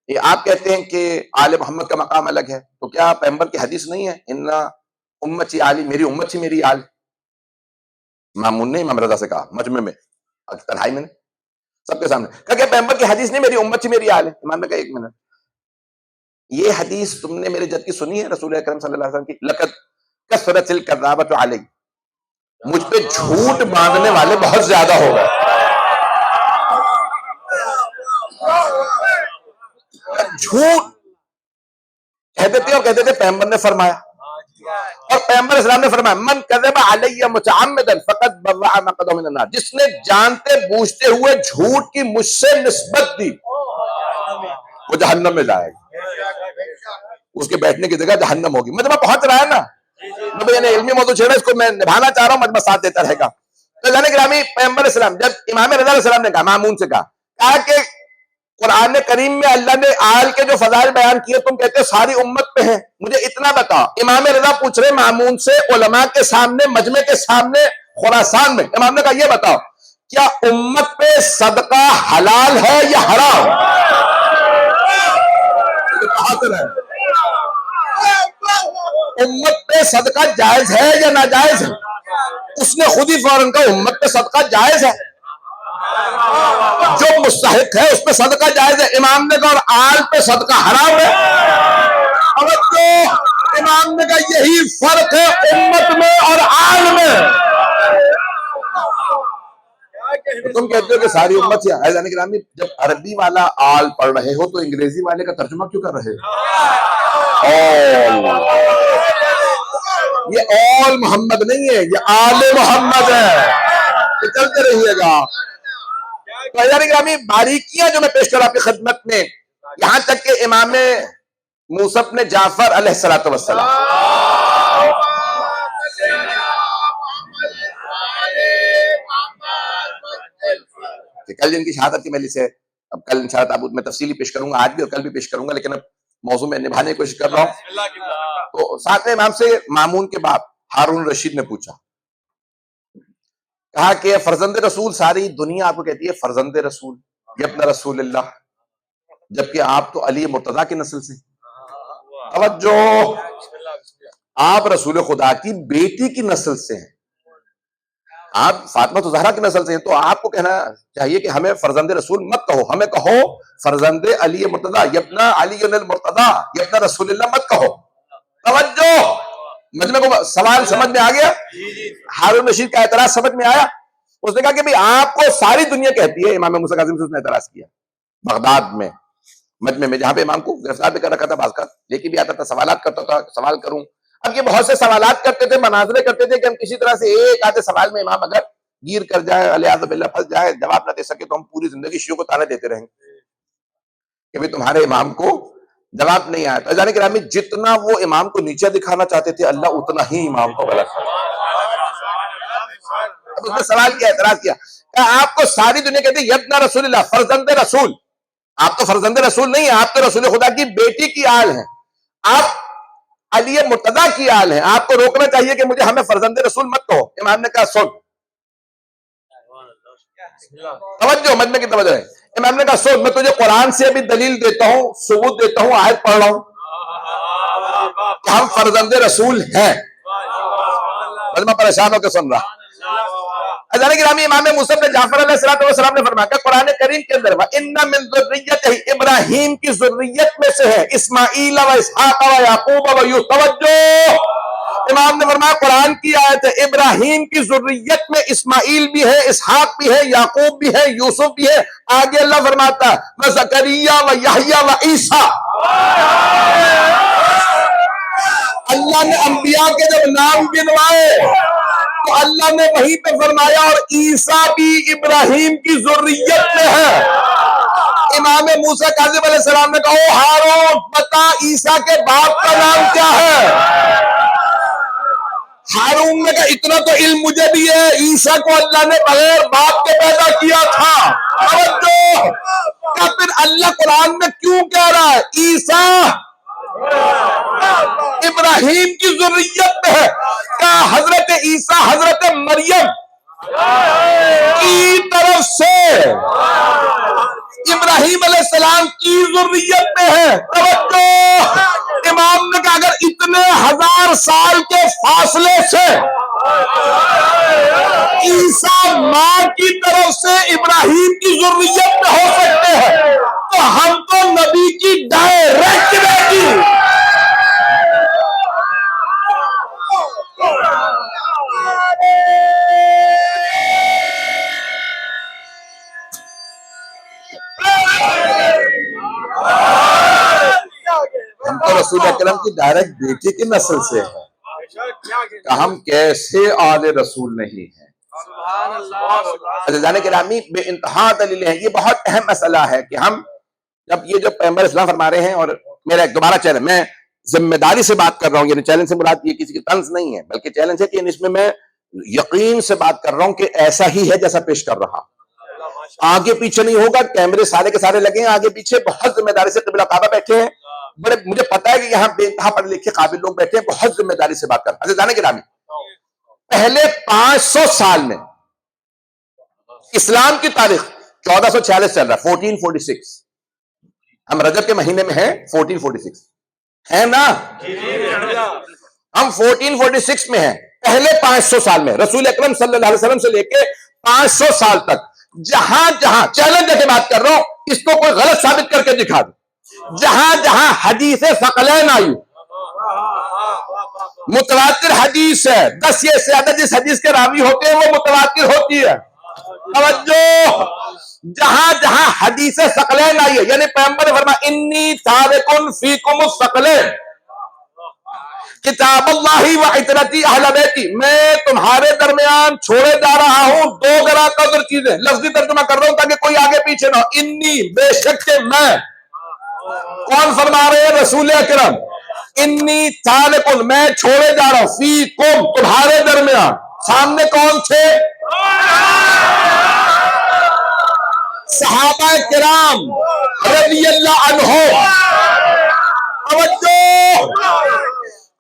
یہ آپ کہتے ہیں کہ آل محمد کا مقام الگ ہے، تو کیا پیغمبر کی حدیث نہیں ہے ان امتی آلی، میری امت ہی میری آل؟ مامون نے امام رضا سے کہا مجمع میں، تنہائی میں، سب کے سامنے کہا کہ پیغمبر کی حدیث نہیں میری امت ہی میری آل ہے. امام نے کہا ایک منٹ، یہ حدیث تم نے میرے جد کی سنی ہے رسول اکرم صلی اللہ علیہ وسلم کی؟ لقد کثرت الکذابۃ علی، مجھ پہ جھوٹ باندھنے والے بہت زیادہ ہو گئے. جھوٹ کہہ دیتے اور کہتے تھے پیغمبر نے فرمایا، اور پیغمبر اسلام نے فرمایا من کذب علی متعمدا فقد بوأ مقعده من النار، جس نے جانتے بوجھتے ہوئے جھوٹ کی مجھ سے نسبت دی وہ جہنم میں جائے گا، اس کے بیٹھنے کی جگہ جہنم ہوگی. مجمع پہنچ رہا ہے نا؟ میں نے علمی موضوع چھیڑا، اس کو میں نبھانا چاہ رہا ہوں، مجمع ساتھ دیتا رہے گا. تو جانے گرامی پیغمبر اسلام جب امام رضا علیہ السلام نے کہا، مامون سے کہا کہ قرآن کریم میں اللہ نے آل کے جو فضائل بیان کیے تم کہتے ساری امت پہ ہیں، مجھے اتنا بتا. امام رضا پوچھ رہے مامون سے علماء کے سامنے، مجمع کے سامنے، خراسان میں. امام نے کہا یہ بتاؤ کیا امت پہ صدقہ حلال ہے یا حرام؟ امت پہ صدقہ جائز ہے یا ناجائز ہے؟ اس نے خود ہی فوراً کہا امت پہ صدقہ جائز ہے، جو مستحق ہے اس پہ صدقہ جائز ہے. امام نے کہا اور آل پہ صدقہ حرام ہے. امام نے کہا یہی فرق ہے امت میں اور آل میں. تم کہتے ہو کہ ساری امت سے ہے، یعنی جب عربی والا آل پڑھ رہے ہو تو انگریزی والے کا ترجمہ کیوں کر رہے ہو؟ یہ آل محمد نہیں ہے، یہ آل محمد ہے. چلتے رہیے گا. باریکیاں جو میں پیش کر آپ کی خدمت میں، یہاں تک کہ امام موسی بن جعفر علیہ الصلوۃ والسلام کل جن کی شہادت کی مجلس ہے، اب کل انشاءاللہ تابوت میں تفصیلی پیش کروں گا، آج بھی اور کل بھی پیش کروں گا، لیکن اب موضوع میں نبھانے کی کوشش کر رہا ہوں. تو ساتھ امام سے مامون کے باپ ہارون رشید نے پوچھا، کہا کہ فرزند رسول، ساری دنیا آپ کو کہتی ہے فرزند رسول، ابن رسول اللہ، جبکہ آپ تو علی مرتضیٰ کی نسل سے. توجہ، آپ رسول خدا کی بیٹی کی نسل سے ہیں. آپ فاطمہ تو زہرا کی نسل سے ہیں، تو آپ کو کہنا چاہیے کہ ہمیں فرزند رسول مت کہو، ہمیں کہو فرزند علی مرتضیٰ، یبنا علی المرتضیٰ، یبنا رسول اللہ مت کہو۔ توجہ، مجمع کو سوال سمجھ میں آ گیا؟ ہارون رشید کا اعتراض سمجھ میں آیا؟ اس نے کہا کہ آپ کو ساری دنیا کہتی ہے، امام موسیٰ کاظم سے اس نے اعتراض کیا بغداد میں مجمع میں، جہاں پہ امام کو گرفتار بھی کر رکھا تھا، بعض کا لے کے بھی آتا تھا، سوالات کرتا تھا، سوال کروں۔ اب یہ بہت سے سوالات کرتے تھے، مناظرے کرتے تھے کہ ہم کسی طرح سے ایک آدھے سوال میں امام اگر گیر کر جائے، علیہ باللہ پھنس جائے، جواب نہ دے سکے، تو ہم پوری زندگی شیعوں کو تانے دیتے رہیں گے کہ بھئی تمہارے امام کو جواب نہیں آیا۔ تو جانے گرامی، جتنا وہ امام کو نیچے دکھانا چاہتے تھے، اللہ اتنا ہی امام کو بڑا کھا۔ اب اس نے سوال کیا، اعتراض کیا کہ آپ کو ساری دنیا کہتے ہیں یبنا رسول اللہ، فرزند رسول، آپ تو فرزند رسول نہیں ہیں، آپ تو رسول خدا کی بیٹی کی آل ہیں، آپ علی مرتضیٰ کی آل ہیں، آپ کو روکنا چاہیے کہ مجھے ہمیں فرزند رسول مت کہو۔ امام نے کہا سن، توجہ، مجمع کی توجہ ہے، امام نے کہا سن، میں تجھے قرآن سے ابھی دلیل دیتا ہوں، ثبوت دیتا ہوں، آیت پڑھ رہا ہوں کہ ہم فرزند رسول ہیں۔ مجمع پریشان ہو کے سن رہا۔ حضرت گرامی، امام موسیٰ بن جعفر علیہ السلام نے فرمایا کہ قرآن کریم کے اندر وَإِنَّ مِن ذُرِّيَّتِهِ، ابراہیم کی ذریت میں سے ہے اسماعیل و اسحاق و یعقوب و یوسف۔ توجہ، امام نے فرمایا قرآن کی آیت ہے، ابراہیم کی ذریت میں اسماعیل بھی ہے، اسحاق بھی ہے، یعقوب بھی ہے، یوسف بھی ہے۔ آگے اللہ فرماتا ہے وَزَكَرِيَّا وَيَحْيَا وَعِيسَىٰ۔ اللہ نے انبیاء کے جب نام گنوائے تو اللہ نے وہیں پہ فرمایا اور عیسیٰ بھی ابراہیم کی ذریت میں ہے۔ امام موسیٰ کاظم علیہ السلام نے کہا او ہارون، بتا عیسیٰ کے باپ کا نام کیا ہے؟ ہارون نے کہا اتنا تو علم مجھے بھی ہے، عیسیٰ کو اللہ نے بغیر باپ کے پیدا کیا تھا۔ توجہ، کہ پھر اللہ قرآن میں کیوں کہہ رہا ہے عیسیٰ ابراہیم کی ذریت میں ہے؟ کہ حضرت عیسیٰ حضرت مریم کی طرف سے ابراہیم علیہ السلام کی ذریت میں ہے۔ توجہ، امام نے کہا اگر اتنے ہزار سال کے فاصلے سے عیسیٰ ماں کی طرف سے ابراہیم کی ذریت میں ہو سکتے ہیں تو ہم تو نبی کی ڈائریکٹ بیٹی۔ ہم تو رسول اکرم کی ڈائریکٹ بیٹی کی نسل سے ہیں، کہ ہم کیسے آل رسول نہیں ہیں؟ عزیزان گرامی، بے انتہا دلیل ہے۔ یہ بہت اہم مسئلہ ہے کہ ہم جب یہ جو پیغمبر اسلام فرما رہے ہیں، اور میرا ایک دوبارہ چیلنج، میں ذمہ داری سے بات کر رہا ہوں، یعنی چیلنج سے مراد یہ کسی کی طنز نہیں ہے، بلکہ چیلنج ہے کہ اس میں یقین سے بات کر رہا ہوں کہ ایسا ہی ہے جیسا پیش کر رہا، آگے پیچھے نہیں ہوگا۔ کیمرے سارے کے سارے لگے ہیں آگے پیچھے، بہت ذمہ داری سے قبلہ کعبہ بیٹھے ہیں، بڑے مجھے پتا ہے کہ یہاں بے انتہا پڑھے لکھے قابل لوگ بیٹھے ہیں، بہت ذمہ داری سے بات کر رہے ہیں۔ عزیزان گرامی، پہلے 500 سال میں اسلام کی تاریخ 1446 چل رہا ہے، 1446، ہم رجب کے مہینے میں ہیں، 1446 ہے نا، ہم 1446 میں ہیں۔ پہلے 500 سال میں رسول اکرم صلی اللہ علیہ وسلم سے لے کے 500 سال تک جہاں جہاں، چیلنج کے بات کر رہا ہوں، اس کو کوئی غلط ثابت کر کے دکھا دو، جہاں جہاں حدیث ثقلین آئی، متواتر حدیث ہے، 10 یا سے زیادہ جس حدیث کے راوی ہوتے ہیں وہ متواتر ہوتی ہے۔ توجہ، جہاں جہاں حدیث ثقلین آئی ہے، یعنی پیغمبر نے فرمایا انی تارکن فیکم الثقلین، کتاب اللہ و عترتی اہل بیتی، میں تمہارے درمیان چھوڑے جا رہا ہوں 2 گراں قدر چیزیں۔ لفظی ترجمہ کر رہا ہوں تاکہ کوئی آگے پیچھے نہ ہو۔ انی، بے شک کہ میں، کون فرما رہے ہیں؟ رسول اکرم۔ انی تارکن، میں چھوڑے جا رہا ہوں، فیکم، تمہارے درمیان۔ سامنے کون تھے؟ صحابہ کرام رضی اللہ عنہ۔ توجہ،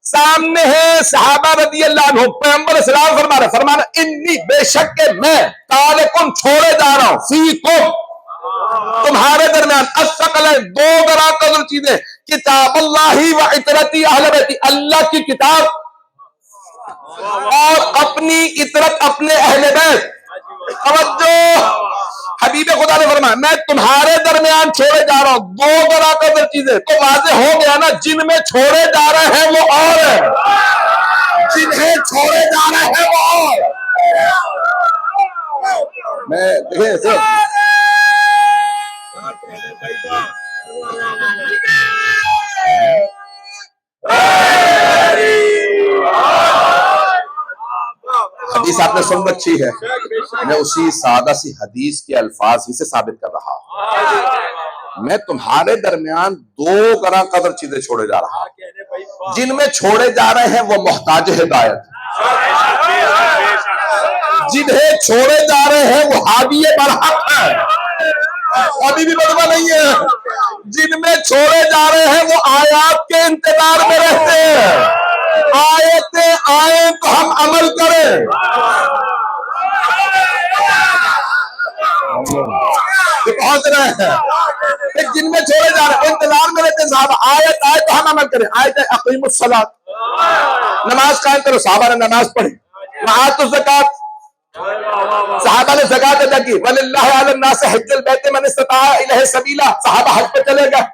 سامنے ہے صحابہ رضی اللہ عنہ، پیغمبر اسلام فرمانا انی، بے شک کہ میں، تارکن، چھوڑے جا رہا ہوں، فیکم، تمہارے درمیان، الثقلین، 2 گراں قدر چیزیں، کتاب اللہ و عترتی اہل بیتی، اللہ کی کتاب اور اپنی اطرت اپنے اہل بیت. توجہ، حبیب خدا نے فرمایا میں تمہارے درمیان چھوڑے جا رہا ہوں دو برابر چیزیں. تو واضح ہو گیا نا، جن میں چھوڑے جا رہے ہیں وہ اور ہے، جنہیں چھوڑے جا رہے ہیں وہ اور. میں دیکھیں سر حدیث آپ نے سن رکھی ہے، میں اسی سادہ سی حدیث کے الفاظ ہی سے ثابت کر رہا ہوں. میں تمہارے درمیان دو طرح قدر چیزیں چھوڑے جا رہا ہوں. جن میں چھوڑے جا رہے ہیں وہ محتاج ہدایت، جنہیں چھوڑے جا رہے ہیں وہ حاوی برحق ہے، ابھی بھی بدوا نہیں ہے. جن میں چھوڑے جا رہے ہیں وہ آیات کے انتظار میں رہتے ہیں، آیتیں آئیں تو ہم عمل کریں. پہنچ رہے ہیں جن میں چھوڑے جا رہے ہیں انتظار میں رہتے ہیں. صحابہ آیت آئے تو ہم عمل کریں. آیت اقیموا الصلاۃ، نماز قائم کرو. صحابہ نے نماز پڑھی. وآتوا الزکوٰۃ، صحابہ نے زکات ادا کی. وَلِلَّهِ عَلَى النَّاسِ حِجُّ الْبَيْتِ مَنِ اسْتَطَاعَ إِلَيْهِ سَبِيلًا، صحابہ حج پہ چلے گئے.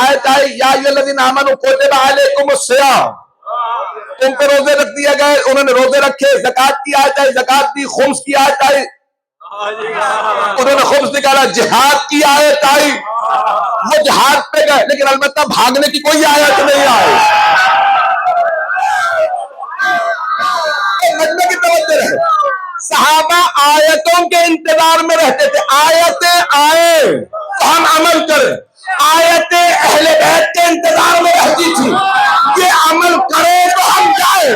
آیت آئی یا ایھا الذین آمنوا کتب علیکم الصیام، تم پہ روزے رکھ دیا گئے. انہوں نے روزے رکھے. زکات کی آیت آئی، زکات دی. خمس کی آیت آئی، انہوں نے خمس نکالا. جہاد کی آیت آئی، وہ جہاد پہ گئے. لیکن البتہ بھاگنے کی کوئی آیت نہیں آئی. مجمع کی توجہ رہے، صحابہ آیتوں کے انتظار میں رہتے تھے. آیتیں آئیں تو ہم عمل کریں. آیتیں اہل بیت کے انتظار میں رہتی تھی، یہ عمل کریں تو ہم جائیں.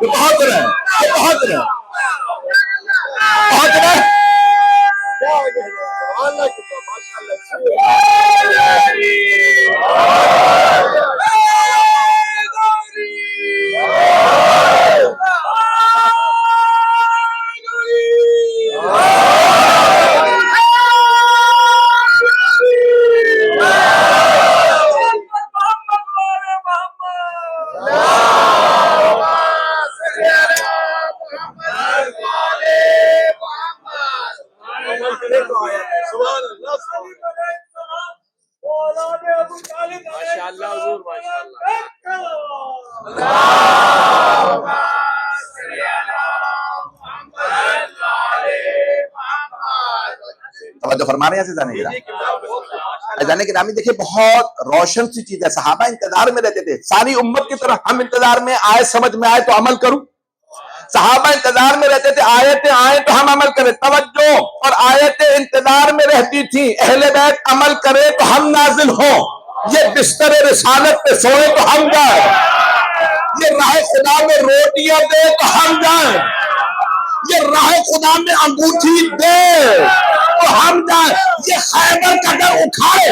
پہنچ رہے ہیں، پہنچ رہے ہیں، پہنچ رہے ہیں. توجہ فرما رہے ہیں عزیزان گرامی. دیکھیں بہت روشن سی چیز ہے. صحابہ انتظار میں رہتے تھے. ساری امت کی طرح ہم انتظار میں آئے، سمجھ میں آئے تو عمل کروں. صحابہ انتظار میں رہتے تھے، آیتیں آئیں تو ہم عمل کریں. توجہ، اور آیتیں انتظار میں رہتی تھیں. اہل بیت عمل کرے تو ہم نازل ہوں. یہ بستر رسالت پہ سوئے تو ہم جائیں. یہ راہ خدا میں روٹیاں دے تو ہم جائیں. یہ راہ خدا میں انگوٹھی دے تو ہم جائیں. یہ خیبر کا در اٹھائے.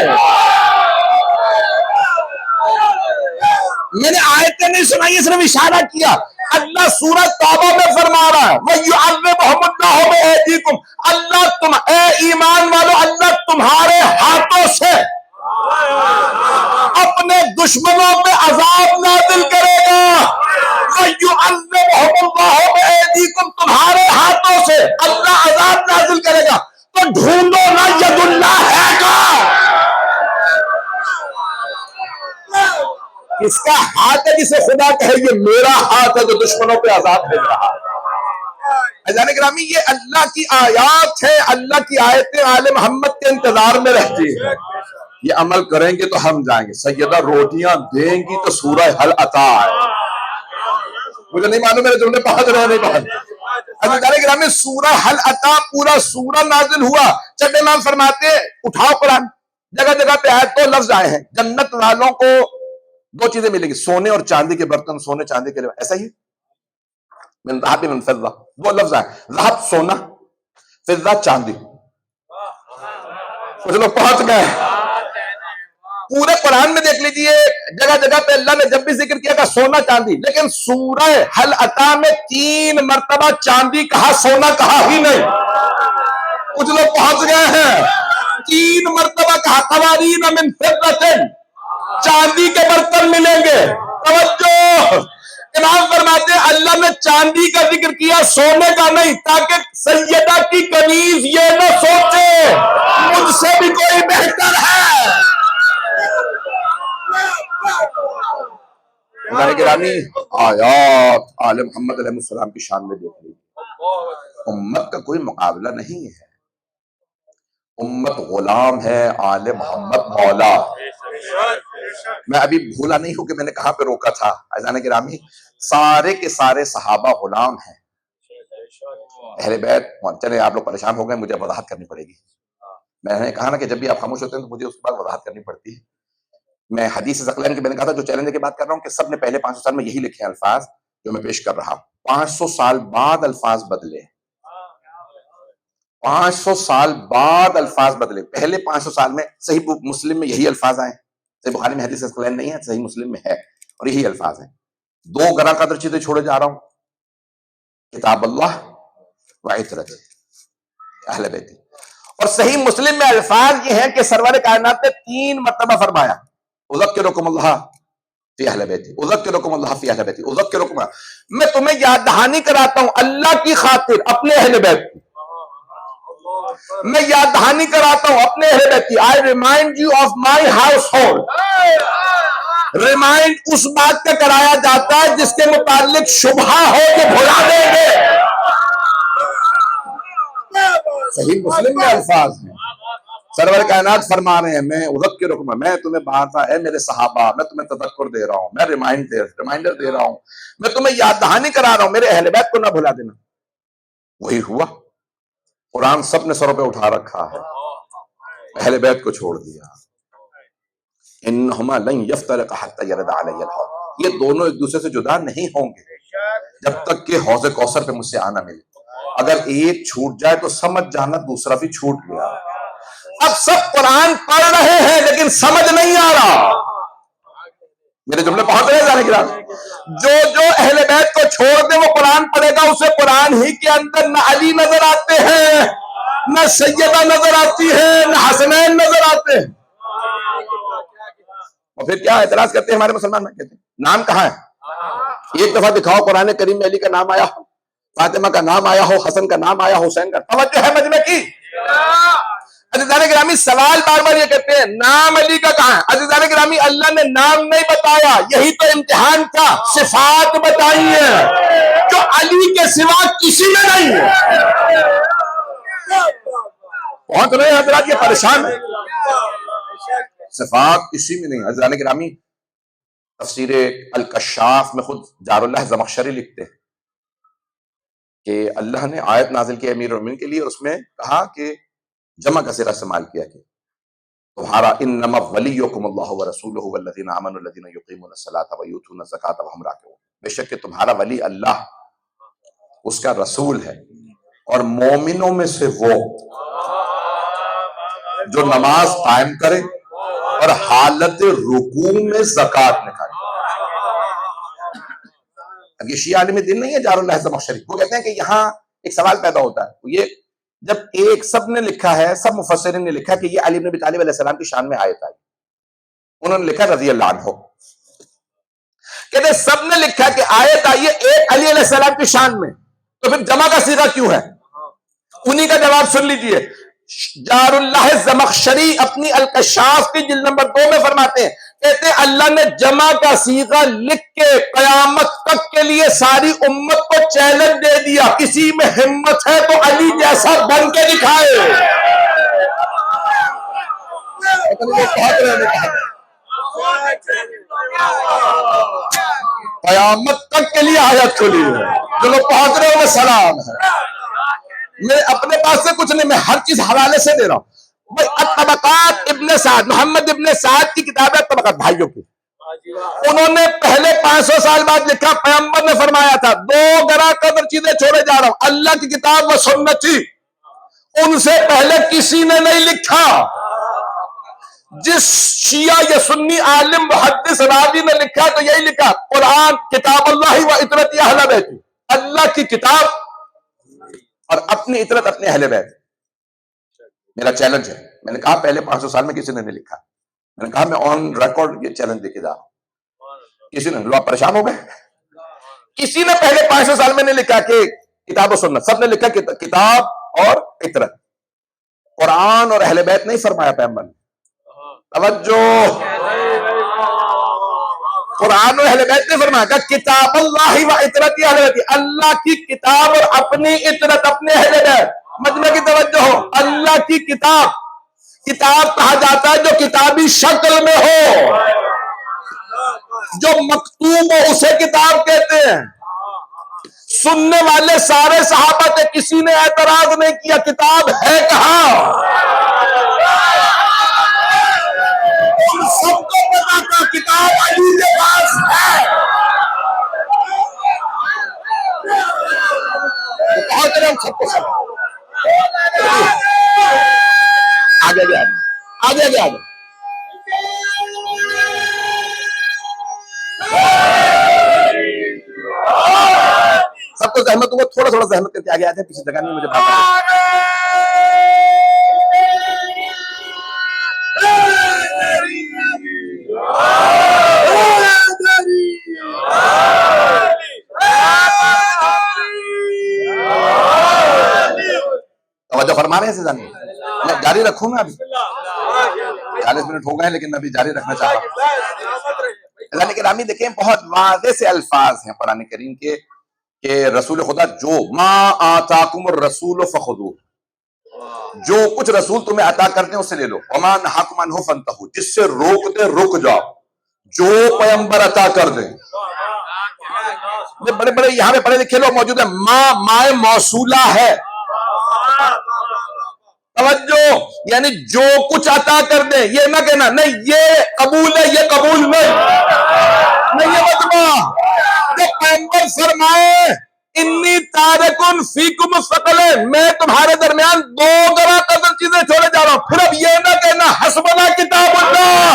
میں نے آیتیں نہیں سنائی، صرف اشارہ کیا. اللہ سورہ توبہ میں فرما رہا ہے وَيُعَذِّبُهُمُ اللَّهُ بِأَيْدِيكُمْ، اللہ اے ایمان والو، اللہ تمہارے ہاتھوں سے اپنے دشمنوں پہ عذاب نازل کرے گا. وَيُعَذِّبُهُمُ اللَّهُ بِأَيْدِيكُمْ، تمہارے ہاتھوں سے اللہ عذاب نازل کرے گا. تو ڈھونڈو نا ید اللہ ہے کا، کس کا ہاتھ ہے جسے خدا کہے یہ میرا ہاتھ ہے جو دشمنوں پہ عذاب بھیج رہا ہے. عزیزان گرامی، یہ اللہ کی آیات ہے. اللہ کی آیتیں آل محمد کے انتظار میں رہتی ہیں. یہ عمل کریں گے تو ہم جائیں گے. سیدہ روٹیاں دیں گی تو سورہ حل عطا ہے. مجھے نہیں معلوم میرے جملے پہنچ رہے ہیں نہیں پہنچ رہے. عزیزان گرامی، سورہ حل عطا پورا سورہ نازل ہوا. چٹے امام فرماتے اٹھاؤ قرآن، جگہ جگہ پہ آئے تو لفظ آئے ہیں. جنت والوں کو دو چیزیں ملیں گی، سونے اور چاندی کے برتن. سونے چاندی کے لیے ایسا ہی من ذهب من فضہ، دو لفظ آئے. ذهب سونا، فضہ چاندی. کچھ لوگ پہنچ گئے. پورے قرآن میں دیکھ لیجئے جگہ جگہ پہ اللہ نے جب بھی ذکر کیا کہ سونا چاندی، لیکن سورہ حل عطا میں 3 مرتبہ چاندی کہا، سونا کہا ہی نہیں. کچھ لوگ پہنچ گئے ہیں. 3 مرتبہ کہا قوارین من فضہ، چاندی کے برتن ملیں گے. توجہ، امام فرماتے ہیں اللہ نے چاندی کا ذکر کیا، سونے کا نہیں، تاکہ سیدہ کی کنیز یہ نہ سوچے مجھ سے بھی کوئی بہتر ہے۔ گرامی آیات آل محمد علیہ السلام کی شان میں دیکھ لیجیے، امت کا کوئی مقابلہ نہیں ہے، امت غلام ہے، آل محمد مولا۔ میں ابھی بھولا نہیں ہوں کہ میں نے کہاں پہ روکا تھا۔ عزیزان گرامی، سارے کے سارے صحابہ غلام ہیں، اہل بیت۔ چلے آپ لوگ پریشان ہو گئے، مجھے وضاحت کرنی پڑے گی۔ میں نے کہا نا کہ جب بھی آپ خاموش ہوتے ہیں تو مجھے اس کے بعد وضاحت کرنی پڑتی ہے۔ میں حدیث ثقلین کی میں نے کہا تھا جو چیلنج کی بات کر رہا ہوں کہ سب نے پہلے 500 سال میں یہی لکھے ہیں الفاظ جو میں پیش کر رہا ہوں۔ 500 سال بعد الفاظ بدلے، 500 سال بعد الفاظ بدلے۔ پہلے 500 سال میں صحیح مسلم میں یہی الفاظ آئے، صحیح بخاری میں حدیث ثقلین نہیں ہے، صحیح مسلم میں ہے اور یہی الفاظ ہیں۔ 2 گراں قدر چیزیں چھوڑے جا رہا ہوں، کتاب اللہ و عترت اہل بیت۔ اور صحیح مسلم میں الفاظ یہ ہیں کہ سرور کائنات نے 3 مرتبہ فرمایا اذکرکم اللہ فی اہل بیتی، اذکرکم اللہ فی اہل بیتی، اذکرکم، میں تمہیں یاد دہانی کراتا ہوں اللہ کی خاطر اپنے اہل بیت کی، میں یاد دہانی کراتا ہوں اپنے اہل بیت کی۔ I remind you of my household۔ Remind اس بات کا کرایا جاتا ہے جس کے متعلق شبہ ہو کہ بھلا دیں گے۔ صحیح مسلم میں الفاظ ہیں، سرور کائنات فرما رہے ہیں میں اذکرکم، میں تمہیں بات ہے میرے صحابہ، میں تمہیں تذکر دے رہا ہوں، میں ریمائنڈر دے رہا ہوں، میں تمہیں یاد دہانی کرا رہا ہوں، میرے اہل بیت کو نہ بھلا دینا۔ وہی ہوا، قرآن سب نے سروں پہ اٹھا رکھا ہے، اہل بیت کو چھوڑ دیا۔ انہما لن یفترقا حتی یرد علی الحوض، یہ دونوں ایک دوسرے سے جدا نہیں ہوں گے جب تک کہ حوض کوثر پہ مجھ سے آنا ملے۔ اگر ایک چھوٹ جائے تو سمجھ جانا دوسرا بھی چھوٹ گیا۔ اب سب قرآن پڑھ رہے ہیں لیکن سمجھ نہیں آ رہا۔ میرے جملے پہنچ رہے ہیں جانے کی جو اہل بیت کو چھوڑ دے وہ قرآن پڑھے گا، اسے قرآن ہی کے اندر نہ علی نظر آتے ہیں، نہ سیدہ نظر آتی ہے، نہ حسنین نظر آتے ہیں۔ اور پھر کیا اعتراض کرتے ہیں ہمارے مسلمان میں، کہتے ہیں نام کہاں ہے؟ ایک دفعہ دکھاؤ قرآن کریم میں علی کا نام آیا ہو، فاطمہ کا نام آیا ہو، حسن کا نام آیا ہو، حسین کا۔ توجہ ہے مجمع کی؟ عزیزان گرامی سوال بار بار یہ کہتے ہیں نام علی کا کہاں ہے؟ عزیزان گرامی اللہ نے نام نہیں بتایا، یہی تو امتحان تھا، صفات بتائی ہیں جو علی کے سوا کسی میں نہیں ہے۔ پہنچ رہے ہیں حضرات، یہ پریشان ہے، صفات کسی میں نہیں۔ عزیزان گرامی تفسیر الکشاف میں خود جار اللہ زمخشری لکھتے ہیں کہ اللہ نے آیت نازل کی امیر المومنین کے لیے اور اس میں کہا کہ جمع کا صیغہ استعمال کیا کہ تمہارا انما ولیکم اللہ ورسولہ والذین آمنوا الذین یقیمون الصلاۃ ویؤتون الزکاۃ وہم راکعون، بے شک کہ تمہارا ولی اللہ، اس کا رسول ہے، اور مومنوں میں سے وہ جو نماز قائم کرے اور حالت رکوع میں زکوٰۃ نکالے۔ اب یہ شیعہ عالم دین نہیں ہے جار اللہ زمخشری، وہ کہتے ہیں کہ یہاں ایک سوال پیدا ہوتا ہے، وہ یہ جب ایک سب نے لکھا ہے، سب مفسرین نے لکھا کہ یہ علی بن ابی طالب علیہ السلام کی شان میں آیت آئی، انہوں نے لکھا رضی اللہ عنہ، کہتے سب نے لکھا کہ آیت آئی ہے ایک علی علیہ السلام کی شان میں، تو پھر جمع کا صیغہ کیوں ہے؟ انہی کا جواب سن لیجئے۔ جار اللہ زمخشری اپنی الکشاف کی جلد نمبر 2 میں فرماتے ہیں، کہتے اللہ نے جمع کا صیغہ لکھ کے قیامت تک کے لیے ساری امت کو چیلنج دے دیا، کسی میں ہمت ہے تو علی جیسا بن کے دکھائے۔ قیامت تک کے لیے آیت کھلی ہے، جو لوگ پہنچ رہے ہیں سلام ہے۔ میں اپنے پاس سے کچھ نہیں، میں ہر چیز حوالے سے دے رہا ہوں۔ بھائی الطبقات ابن سعد، محمد ابن سعد کی کتاب ہے طبقات بھائیوں کی، انہوں نے پہلے 500 سال بعد لکھا، پیغمبر نے فرمایا تھا 2 گراں قدر چیزیں چھوڑے جا رہا ہوں، اللہ کی کتاب و سنتی، ان سے پہلے کسی نے نہیں لکھا۔ جس شیعہ یا سنی عالم محدث راوی نے لکھا تو یہی لکھا، قرآن کتاب اللہ و عترت اہل بیت، اللہ کی کتاب اور اپنی عترت اپنے اہل بیت۔ میرا چیلنج ہے، میں نے کہا پہلے 500 سال میں کسی نے نہیں لکھا، میں نے کہا میں آن ریکارڈ یہ چیلنج دے کے جا رہا ہوں۔ کسی نے، لوگ آپ پریشان ہو گئے، کسی نے پہلے 500 سال میں نہیں لکھا کہ کتاب و سنت، سب نے لکھا کتاب اور فطرت، قرآن اور اہل بیت نہیں فرمایا پیغمبر نے. توجہ، قرآن اور اہل بیت نے فرمایا کہ کتاب اللہ و اطرت اہل بیت، اللہ کی کتاب اور اپنی اطرت، اپنے اہل بیت. مجمع کی توجہ ہو، اللہ کی کتاب، کتاب کہا جاتا ہے جو کتابی شکل میں ہو، جو مکتوب ہو اسے کتاب کہتے ہیں. سننے والے سارے صحابہ تھے، کسی نے اعتراض نہیں کیا کتاب ہے کہاں. سب کو پتا تھا کتاب علی کے پاس ہے. بہت رہے سب کو سب آگے گیا آگے گیا آگے. سب کو زحمت ہوا، تھوڑا تھوڑا زحمت کر کے آگے آتے ہیں، پیچھے جگہ نہیں مجھے بات توجہ فرما رہے ہیں سیزن میں جاری رکھوں میں ابھی 40 منٹ ہو گئے لیکن ابھی جاری رکھنا چاہتا ہوں. اللہ کرامی دیکھیں بہت واضح سے الفاظ ہیں قرآن کریم کے کہ رسول خدا جو ما آتاکم الرسول فخذوہ، جو کچھ رسول تمہیں عطا کرتے ہیں اسے لے لو، وما نہاکم عنہ فانتہوا، جس سے روک دے رک جاؤ. جو پیغمبر عطا کر دیں، بڑے بڑے یہاں پہ پڑھے لکھے لوگ موجود ہیں، مائے موصولہ ہے. توجہ، یعنی جو کچھ عطا کر دیں، یہ نہ کہنا نہیں یہ قبول ہے یہ قبول نہیں یہ مطلب کہ پیغمبر فرمائے انی تارکن فیکم ثقلین، میں تمہارے درمیان 2 گراں قدر چیزیں چھوڑے جا رہا ہوں. پھر اب یہ نہ کہنا حسبنا کتاب اللہ،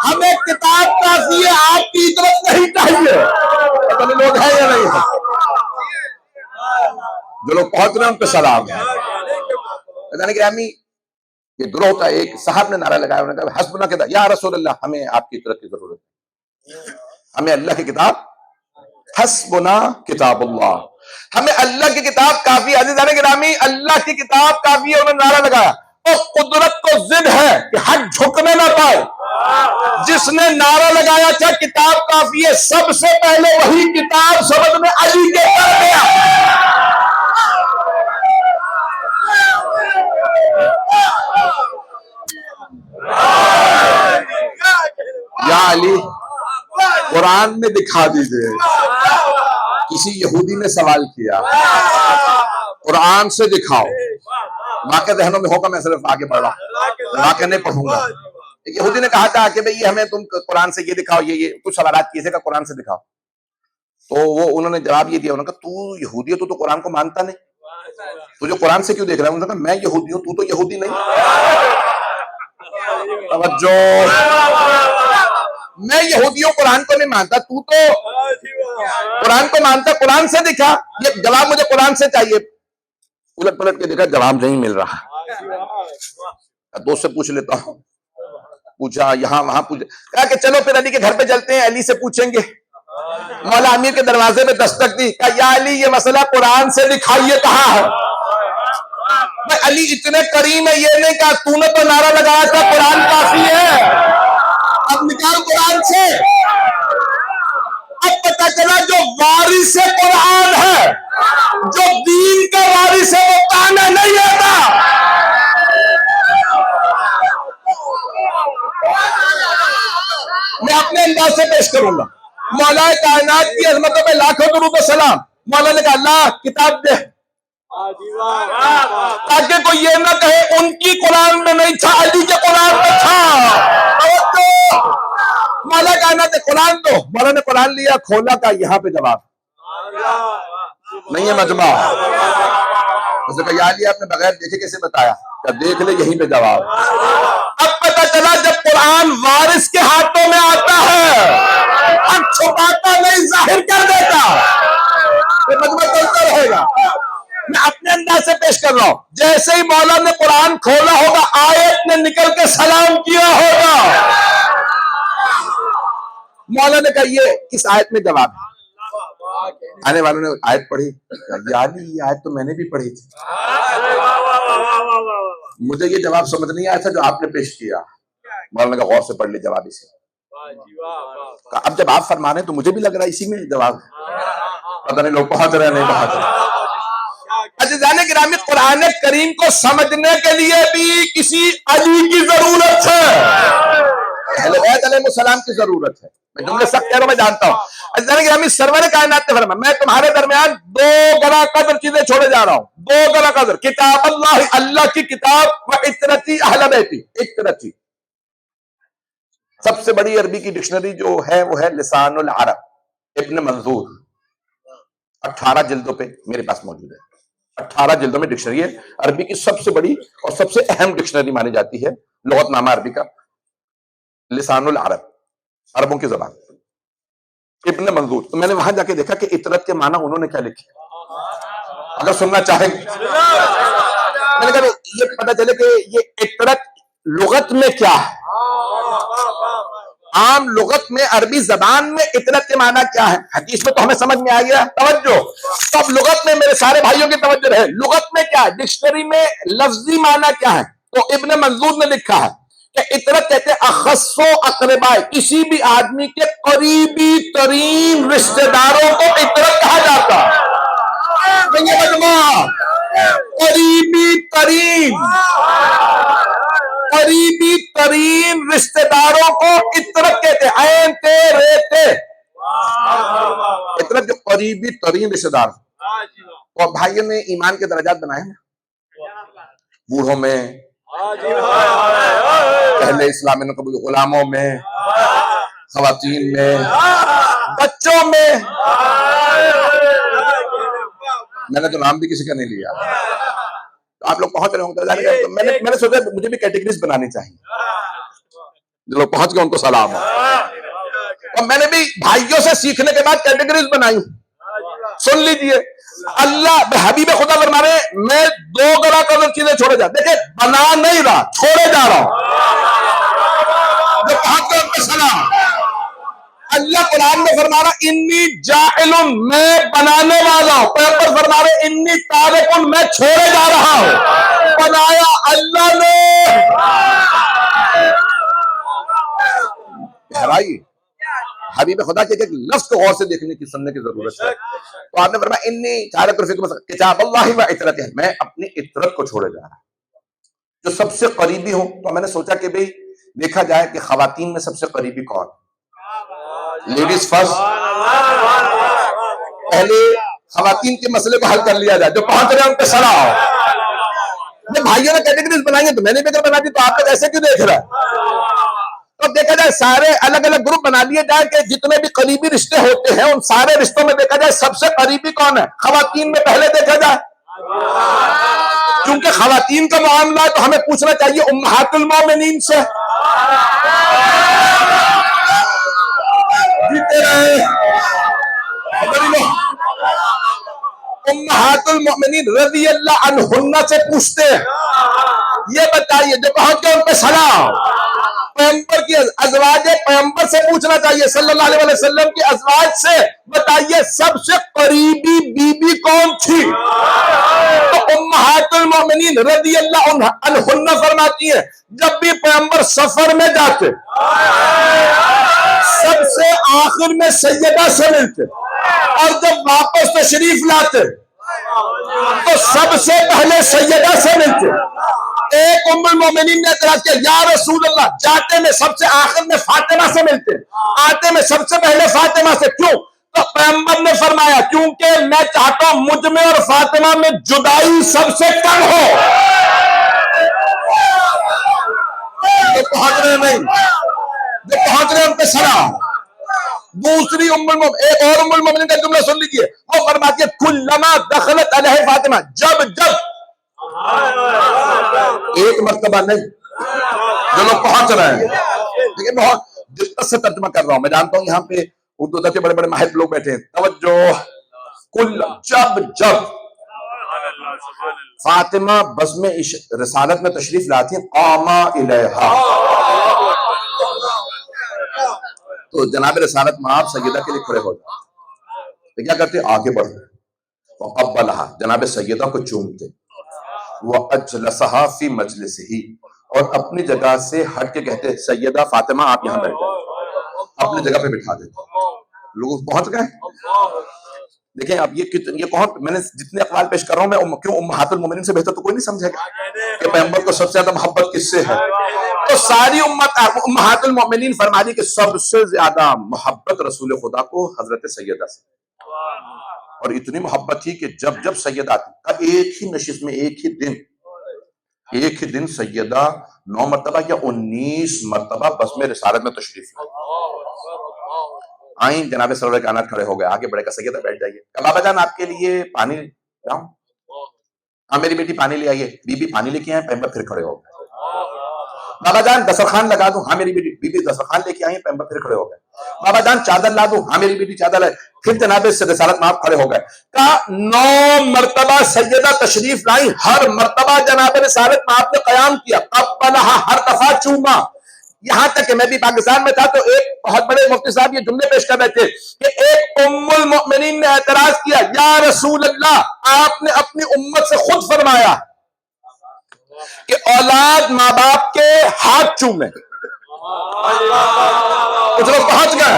ہمیں کتاب کافی ہے، آپ کی طرف نہیں چاہیے. پتہ نہیں لوگ ہیں یا نہیں ہے، جو لوگ پہنچ رہے ہیں ان پہ سلام ہے. یعنی کہ یہ گروہ تھا، ایک صاحب نے نعرہ لگایا، انہوں نے کہا حسبنا کتاب، یا رسول اللہ ہمیں آپ کی طرف کی ضرورت ہے، ہمیں اللہ کی کتاب، حسبنا کتاب اللہ، ہمیں اللہ کی کتاب کافی. عزیزان گرامی اللہ کی کتاب کافی ہے، انہوں نے نعرہ لگایا. اور قدرت کو ضد ہے کہ حق جھکنے نہ پائے. جس نے نعرہ لگایا تھا کتاب کافی ہے، سب سے پہلے وہی کتاب سبد میں علی کے کر گیا. یا علی قرآن میں دکھا دیجئے. کسی یہودی نے سوال کیا قرآن سے دکھاؤ، واقع ذہنوں میں ہوگا، میں صرف آگے بڑھ رہا ہوں، واقع نہیں پڑھوں گا. ایک یہودی نے کہا تھا کہ بھئی ہمیں تم قرآن سے یہ دکھاؤ، یہ کچھ سوالات کیے تھے کہ قرآن سے دکھاؤ. تو وہ انہوں نے جواب یہ دیا، انہوں نے کہا تو یہودی ہے، تو قرآن کو مانتا نہیں، تجھے قرآن سے کیوں دیکھ رہا ہے؟ انہوں نے کہا میں یہودی ہوں، تو یہودی نہیں. توجہ، میں یہودیوں قرآن کو نہیں مانتا، تو قرآن کو مانتا، قرآن سے دکھا. یہ جواب مجھے قرآن سے چاہیے. الٹ پلٹ کے دیکھا جواب نہیں مل رہا. دوست سے پوچھ لیتا ہوں، پوچھا یہاں وہاں پوچھا، کہا کہ چلو پھر علی کے گھر پہ چلتے ہیں، علی سے پوچھیں گے. مولا امیر کے دروازے پہ دستک دی، کہا یا علی یہ مسئلہ قرآن سے دکھائیے کہاں ہے. میں علی اتنے کریم ہے، یہ نہیں کہا تو نے تو نعرہ لگایا تھا قرآن کافی ہے، اب نکال قرآن سے. اب پتہ چلا جو وارث قرآن ہے، جو دین کا وارث ہے، وہ تانا نہیں آتا. میں اپنے انداز سے پیش کروں گا. مولا کائنات کی عظمتوں پہ لاکھوں درود و سلام. مولا نے کہا اللہ کتاب دے، تاکہ کوئی یہ نہ کہے ان کی قرآن میں نہیں تھا، علی کے قرآن میں تھا. مولا کائنات قرآن دو. مولا نے قرآن لیا، کھولا، کا یہاں پہ جواب نہیں ہے مجمع. اسے کہا یا علی آپ نے بغیر دیکھے کیسے بتایا؟ کہ دیکھ لے یہیں پہ جواب. اب پتہ چلا جب قرآن وارث کے ہاتھوں میں آتا ہے، اب چھپاتا نہیں، ظاہر کر دیتا. مجمع چلتا رہے گا. میں اپنے انداز سے پیش کر رہا ہوں. جیسے ہی مولا نے قرآن کھولا ہوگا، آیت نے نکل کے سلام کیا ہوگا. مولانا نے کہا یہ کس آیت میں جواب ہے؟ آنے والوں نے آیت پڑھی، یا علی یہ آیت تو میں نے بھی پڑھی تھی، مجھے یہ جواب سمجھ نہیں آیا تھا جو آپ نے پیش کیا۔ مولانا کا غور سے پڑھ لی جواب اسی میں۔ اب جب آپ فرما رہے ہیں تو مجھے بھی لگ رہا ہے اسی میں جواب ہے، پتہ نہیں لوگ پہنچ رہے ہیں نہیں پہنچ رہے۔ عزیزان گرامی، قرآن کریم کو سمجھنے کے لیے بھی کسی علی کی ضرورت ہے، اہل بیت علیہ السلام کی ضرورت ہے۔ میں جملے سخت کہہ رہا ہوں، میں جانتا ہوں۔ عزیزان گرامی، سرور کائنات نے فرمایا میں تمہارے درمیان دو گنا قدر چیزیں چھوڑے جا رہا ہوں، دو گنا قدر، کتاب اللہ، اللہ کی کتاب، و اطرتی اہل بیتی، اطرتی۔ سب سے بڑی عربی کی ڈکشنری جو ہے وہ ہے لسان العرب، ابن منظور، 18 جلدوں پہ میرے پاس موجود ہے، 18 جلدوں میں ڈکشنری ہے، عربی کی سب سے بڑی اور سب سے اہم ڈکشنری مانی جاتی ہے، لغت نامہ عربی کا، لسان العرب، عربوں کی زبان، ابن منظور۔ تو میں نے وہاں جا کے دیکھا کہ اطرت کے معنی انہوں نے کیا لکھے، اگر سننا چاہیں میں نے کہا یہ پتہ چلے کہ یہ اطرت لغت میں کیا ہے، عام لغت میں عربی زبان میں اطرت کے معنی کیا ہے، حدیث میں تو ہمیں سمجھ میں آ گیا، توجہ سب لغت میں، میرے سارے بھائیوں کی توجہ رہے، لغت میں کیا ہے، ڈکشنری میں لفظی معنی کیا ہے۔ تو ابن منظور نے لکھا ہے کہ اطرت کہتے ہیں اخص و اقرباء، کسی بھی آدمی کے قریبی ترین رشتہ داروں کو اطرت کہا جاتا ہے۔ قریبی ترین رشتہ داروں کو اطرت کہتے ہیں، عین تے رے تے، اطرت جو قریبی ترین رشتہ دار۔ اور بھائیوں نے ایمان کے درجات بنائے ہیں، بوڑھوں میں، پہلے اسلام میں قبول، غلاموں میں، خواتین میں، بچوں میں، میں نے تو نام بھی کسی کا نہیں لیا، تو آپ لوگ پہنچ رہے ہوں گے، میں نے سوچا مجھے بھی کیٹیگریز بنانی چاہیے، جو لوگ پہنچ گئے ان کو سلام ہو۔ اور میں نے بھی بھائیوں سے سیکھنے کے بعد کیٹیگریز بنائی، سن لیجئے، اللہ حبیب خدا فرما رہے ہیں میں دو گنا قدر چیزیں چھوڑے جا، دیکھیں بنا نہیں رہا، چھوڑے جا رہا ہوں، جو پہنچ گئے ان کو سلام۔ اللہ قرآن میں فرما رہا انی جاعل، میں بنانے والا ہوں، پیغمبر فرما رہے انی تارک، میں چھوڑے جا رہا ہوں، بنایا اللہ نے۔ بھائی حبیب خدا کے ایک لفظ کو غور سے دیکھنے کی، سننے کی ضرورت ہے۔ تو آپ نے فرمایا انی تارک فیکم کتاب اللہ و اطرتہ، میں اپنی اطرت کو چھوڑے جا رہا ہوں، جو سب سے قریبی ہوں۔ تو میں نے سوچا کہ بھئی دیکھا جائے کہ خواتین میں سب سے قریبی کون، لیڈیز فرسٹ، پہلے خواتین کے مسئلے کو حل کر لیا جائے، جو پہنچ رہے ہیں ان پہ سلا ہو۔ میں بھائیوں نے کیٹیگریز بنائی ہیں تو میں نے بھی اگر بنا دی تو آپ ایسے کیوں دیکھ رہا ہے؟ تو دیکھا جائے سارے الگ الگ گروپ بنا لیے جائے کہ جتنے بھی قریبی رشتے ہوتے ہیں ان سارے رشتوں میں دیکھا جائے سب سے قریبی کون ہے، خواتین میں پہلے دیکھا جائے، کیونکہ خواتین کا معاملہ ہے تو ہمیں پوچھنا چاہیے امہات المومنین سے۔ امہات المؤمنین رضی اللہ عنہن سے پوچھتے ہیں یہ بتائیے، جو پہنچ گئے ان پہ سلام، پیغمبر کی ازواج پیغمبر سے پوچھنا چاہیے صلی اللہ علیہ وسلم کی ازواج سے، بتائیے سب سے قریبی بیوی کون تھی؟ تو امہات المؤمنین رضی اللہ عنہن فرماتی ہیں جب بھی پیغمبر سفر میں جاتے سب سے آخر میں سیدہ سے ملتے، اور جب واپس تشریف لاتے تو سب سے پہلے سیدہ سے ملتے۔ ایک ام المومنین نے اعتراض کیا یا رسول اللہ، جاتے میں سب سے آخر میں فاطمہ سے ملتے، آتے میں سب سے پہلے فاطمہ سے، کیوں؟ تو پیغمبر نے فرمایا کیونکہ میں چاہتا ہوں مجھ میں اور فاطمہ میں جدائی سب سے کم ہو۔ جو پہنچ رہے نہیں، جو پہنچ رہے ان پہ سلام۔ دوسری ایک اور ام المومنین کا جملہ سن لیجئے، وہ فرماتی ہے کلما دخلت علیہ فاطمہ، جب ایک مرتبہ نہیں، جو لوگ پہنچ رہے ہیں، لیکن بہت دقت سے ترجمہ کر رہا ہوں، میں جانتا ہوں یہاں پہ اردو کے بڑے بڑے ماہر لوگ بیٹھے ہیں، توجہ، جب فاطمہ بزم رسالت میں تشریف لاتی ہیں قاما الیہا، تو جناب رسالت مآب سیدہ کے لیے کھڑے ہو جاتے، تو کیا کرتے؟ آگے بڑھتے، وقبلہا، جناب سیدہ کو چومتے، وَأَجْلَسَهَا فِي مَجْلِسِهِ، اور اپنی جگہ سے ہٹ کے کہتے سیدہ فاطمہ آپ یہاں بیٹھ جائیں، اپنی جگہ پہ بٹھا دیتے۔ لوگ پہنچ گئے۔ دیکھیں اب یہ کون، میں نے جتنے اقوال پیش کر رہا ہوں میں، کیوں امہات المومنین سے بہتر تو کوئی نہیں سمجھے گا کہ پیغمبر کو سب سے زیادہ محبت کس سے ہے؟ تو ساری امہات المومنین فرما دی کہ سب سے زیادہ محبت رسول خدا کو حضرت سیدہ سے، اور اتنی محبت تھی کہ جب جب سیدہ آتی، ایک ہی نشست میں ایک ہی دن سیدہ 9 مرتبہ یا 19 مرتبہ بس میں رسالت میں تشریف لائیں۔ آئیں، جناب سرور کائنات کھڑے ہو گئے، آگے بڑھے گا، سیدہ بیٹھ جائیے، کہ بابا جان آپ کے لیے پانی لاؤں؟ ہاں میری بیٹی پانی لے آئیے، بی بی پانی لے کے آئیں، پیغمبر پھر کھڑے ہو گئے۔ بابا جان دسترخوان لگا دوں؟ ہاں میری بیٹی، بی بی دسترخوان لے کے آئیں، پیغمبر پھر کھڑے ہو گئے۔ بابا جان چادر لا دوں؟ ہاں میری بیٹی چادر لائے، پھر جناب رسالت مآب کھڑے ہو گئے۔ کہا 9 مرتبہ سیدہ تشریف لائیں، ہر مرتبہ جناب رسالت مآب نے قیام کیا، قبلہا، ہر دفعہ چوما۔ یہاں تک کہ میں بھی پاکستان میں تھا تو ایک بہت بڑے مفتی صاحب یہ جملے پیش کر رہے تھے کہ ایک ام المؤمنین نے اعتراض کیا، یا رسول اللہ، آپ نے اپنی امت سے خود فرمایا کہ اولاد ماں باپ کے ہاتھ چومے۔ کچھ لوگ پہنچ گئے،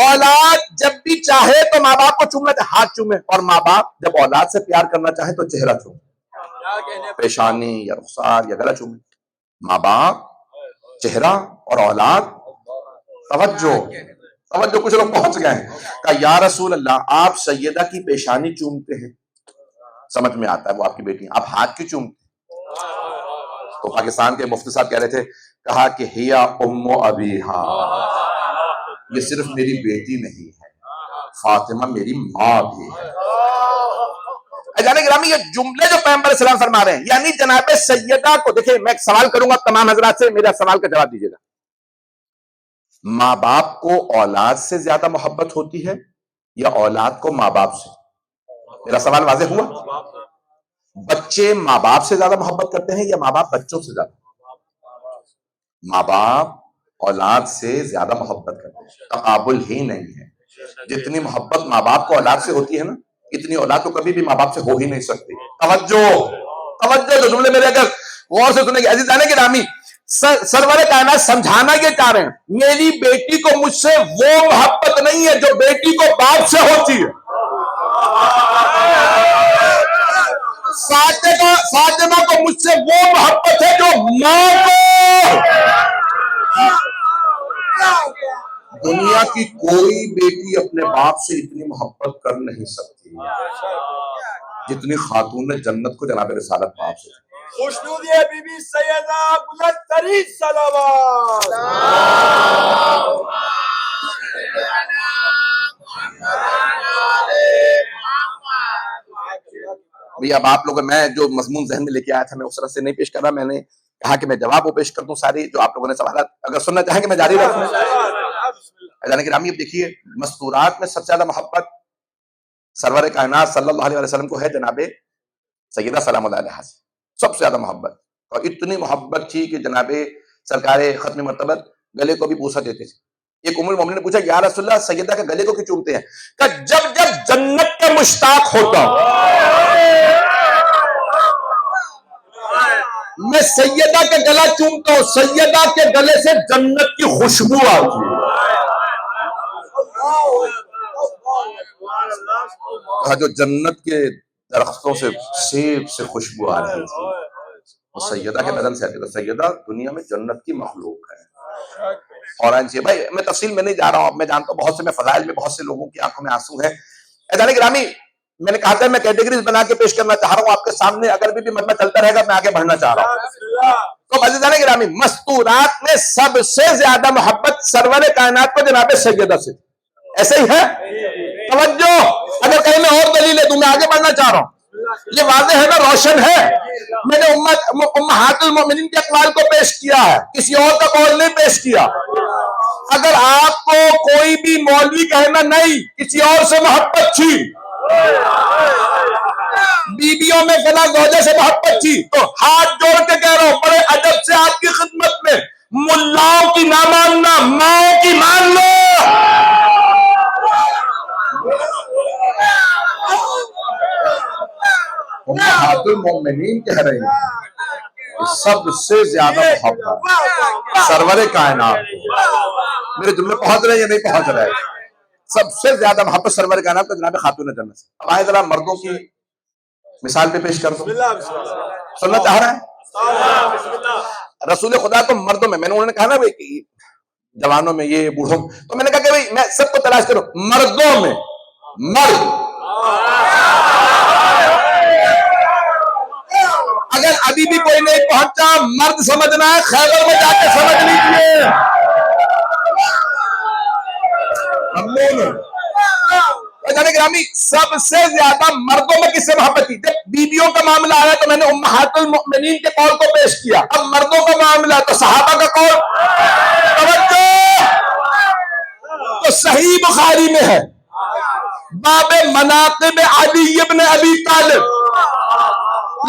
اولاد جب بھی چاہے تو ماں باپ کو چومنا چاہے ہاتھ چومے، اور ماں باپ جب اولاد سے پیار کرنا چاہے تو چہرہ چومے، پیشانی یا رخسار یا گلا چومے۔ ماں باپ، چہرہ، اور اولاد، توجہ، کچھ لوگ پہنچ گئے ہیں۔ کہا یا رسول اللہ، آپ سیدہ کی پیشانی چومتے ہیں، سمجھ میں آتا ہے وہ آپ کی بیٹی، آپ ہاتھ کی چومتے ہیں؟ تو پاکستان کے مفتی صاحب کہہ رہے تھے، کہا کہ ہیا ام ابیہا، یہ صرف میری بیٹی نہیں ہے، فاطمہ میری ماں بھی ہے۔ جانے گرامی یہ جملے جو پیغمبر علیہ السلام فرما رہے ہیں، یعنی جناب سیدہ کو، دیکھیں میں ایک سوال کروں گا تمام حضرات سے، میرا سوال کا جواب دیجیے گا، ماں باپ کو اولاد سے زیادہ محبت ہوتی ہے یا اولاد کو ماں باپ سے؟ میرا سوال واضح ہوا؟ بچے ماں باپ سے زیادہ محبت کرتے ہیں یا ماں باپ بچوں سے زیادہ؟ ماں باپ اولاد سے زیادہ محبت کرتے ہیں، تقابل ہی نہیں ہے۔ جتنی محبت ماں باپ کو اولاد سے ہوتی ہے نا، اتنی اولاد تو کبھی بھی ماں باپ سے ہو ہی نہیں سکتی۔ توجہ جو جملے میرے اگر غور سے سنیں گے عزیزان گرامی، سرور کائنات سمجھانا یہ چاہ رہے ہیں، میری بیٹی کو مجھ سے وہ محبت نہیں ہے جو بیٹی کو باپ سے ہوتی ہے۔ فاطمہ کو مجھ سے وہ محبت ہے جو ماں کو، دنیا کی کوئی بیٹی اپنے باپ سے اتنی محبت کر نہیں سکتی جتنی خاتون جنت کو جناب رسالت مآب سے۔ خوشنودی بی بی سیدہ بلند ترین صلوات۔ بھئی اب آپ لوگ، میں جو مضمون ذہن میں لے کے آیا تھا میں اس طرح سے نہیں پیش کر رہا، میں نے کہا کہ میں جواب وہ پیش کر دوں ساری جو آپ لوگوں نے سوالات اگر سننا چاہیں کہ میں جاری رکھوں۔ جانے گرامی اب دیکھیے، مستورات میں سب سے زیادہ محبت سرور کائنات صلی اللہ علیہ وسلم کو ہے جناب سیدہ سلام اللہ علیہا سے، سب سے زیادہ محبت، اور اتنی محبت تھی کہ جناب سرکار ختم مرتبہ گلے کو بھی بوسہ دیتے تھے۔ ایک ام المومنین نے پوچھا یا رسول اللہ سیدہ کے گلے کو کیوں چومتے ہیں؟ کہ جب جب جنت کا مشتاق ہوتا ہوں میں سیدہ کے گلا چومتا ہوں، سیدہ کے گلے سے جنت کی خوشبو آتی ہے۔ کہا جو جنت کے درختوں سے سیب سے خوشبو آ رہی تھی وہ سیدہ کے بدن سے آتی ہے۔ سیدہ دنیا میں جنت کی مخلوق ہے۔ اور بھائی میں تفصیل میں نہیں جا رہا ہوں، اب میں جانتا ہوں بہت سے میں فضائل میں بہت سے لوگوں کی آنکھوں میں آنسو ہیں۔ اذان گرامی میں نے کہا تھا میں کیٹیگریز بنا کے پیش کرنا چاہ رہا ہوں آپ کے سامنے، اگر بھی مطلب چلتا رہے گا میں آگے بڑھنا چاہ رہا ہوں۔ تو عزیزان گرامی مستورات میں سب سے زیادہ محبت سرور کائنات کو جناب سیدہ سے، ایسے ہی ہے؟ توجہ، اگر کہیں میں اور دلیلیں دوں میں آگے بڑھنا چاہ رہا ہوں، یہ واضح ہے نا، روشن ہے۔ میں نے امہات المومنین کے اقوال کو پیش کیا ہے، کسی اور کا قول نہیں پیش کیا۔ اگر آپ کو کوئی بھی مولوی کہنا نہیں کسی اور سے محبت تھی، بیویوں میں فلاں زوجہ سے محبت تھی، تو ہاتھ جوڑ کے کہہ رہا ہوں بڑے ادب سے آپ کی خدمت میں، ملاؤں کی نہ ماننا، ماؤں کی مان لو۔ المؤمنین کہہ رہی ہیں سب سے زیادہ محبت سرور کائنات، میرے جملے پہنچ رہے ہیں یا نہیں پہنچ رہے؟ سب سے زیادہ محبت سرور کائنات کو جناب خاتون جنت سے۔ اب آئے ذرا مردوں کی مثال پہ پیش کر دو، سننا چاہ رہے ہیں؟ رسول خدا تو مردوں میں نے انہوں نے کہا نا بھائی کہ جوانوں میں یہ بوڑھوں، تو میں نے کہا کہ بھائی میں سب کو تلاش کروں، مردوں میں مرد اگر ابھی بھی کوئی نہیں پہنچا، مرد سمجھنا ہے، خیبر میں جا کے سمجھ لیجیے۔ گرامی سب سے زیادہ مردوں میں کس سے محبت کی؟ جب بیویوں کا معاملہ آیا تو میں نے امہات المؤمنین کے قول کو پیش کیا، اب مردوں کا معاملہ تو صحابہ کا قول۔ توجہ، تو صحیح بخاری میں ہے باب مناقب علی بن ابی طالب،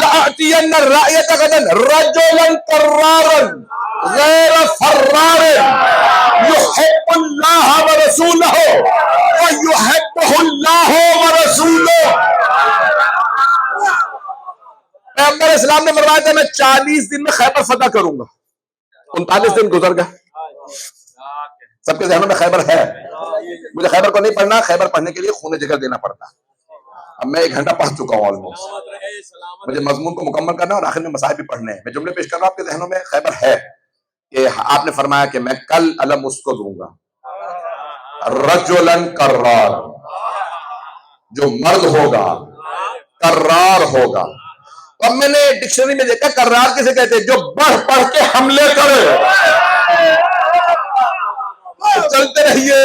لأتین الرأیت غدا رجلا کرارا غیر فرار یحب اللہ ورسولہ ویحبہ اللہ ورسولہ۔ پیغمبر اسلام نے فرمایا تھا میں 40 دن میں خیبر فتح کروں گا، 39 دن گزر گئے۔ سب کے ذہنوں میں خیبر ہے، مجھے خیبر کو نہیں پڑھنا، خیبر پڑھنے کے لیے خون جگر دینا پڑتا۔ اب میں 1 گھنٹہ پڑھ چکا ہوں آلموسٹ، مجھے مضمون کو مکمل کرنا اور آخر میں مسائل بھی پڑھنے ہیں۔ میں جملے پیش کر رہا ہوں، آپ کے ذہنوں میں خیبر ہے کہ آپ نے فرمایا کہ میں کل علم اس کو دوں گا، رجلا کرار، جو مرد ہوگا کرار ہوگا۔ اب میں نے ڈکشنری میں دیکھا کرار کسے کہتے ہیں؟ جو بڑھ بڑھ کے حملے کرے۔ چلتے رہیے،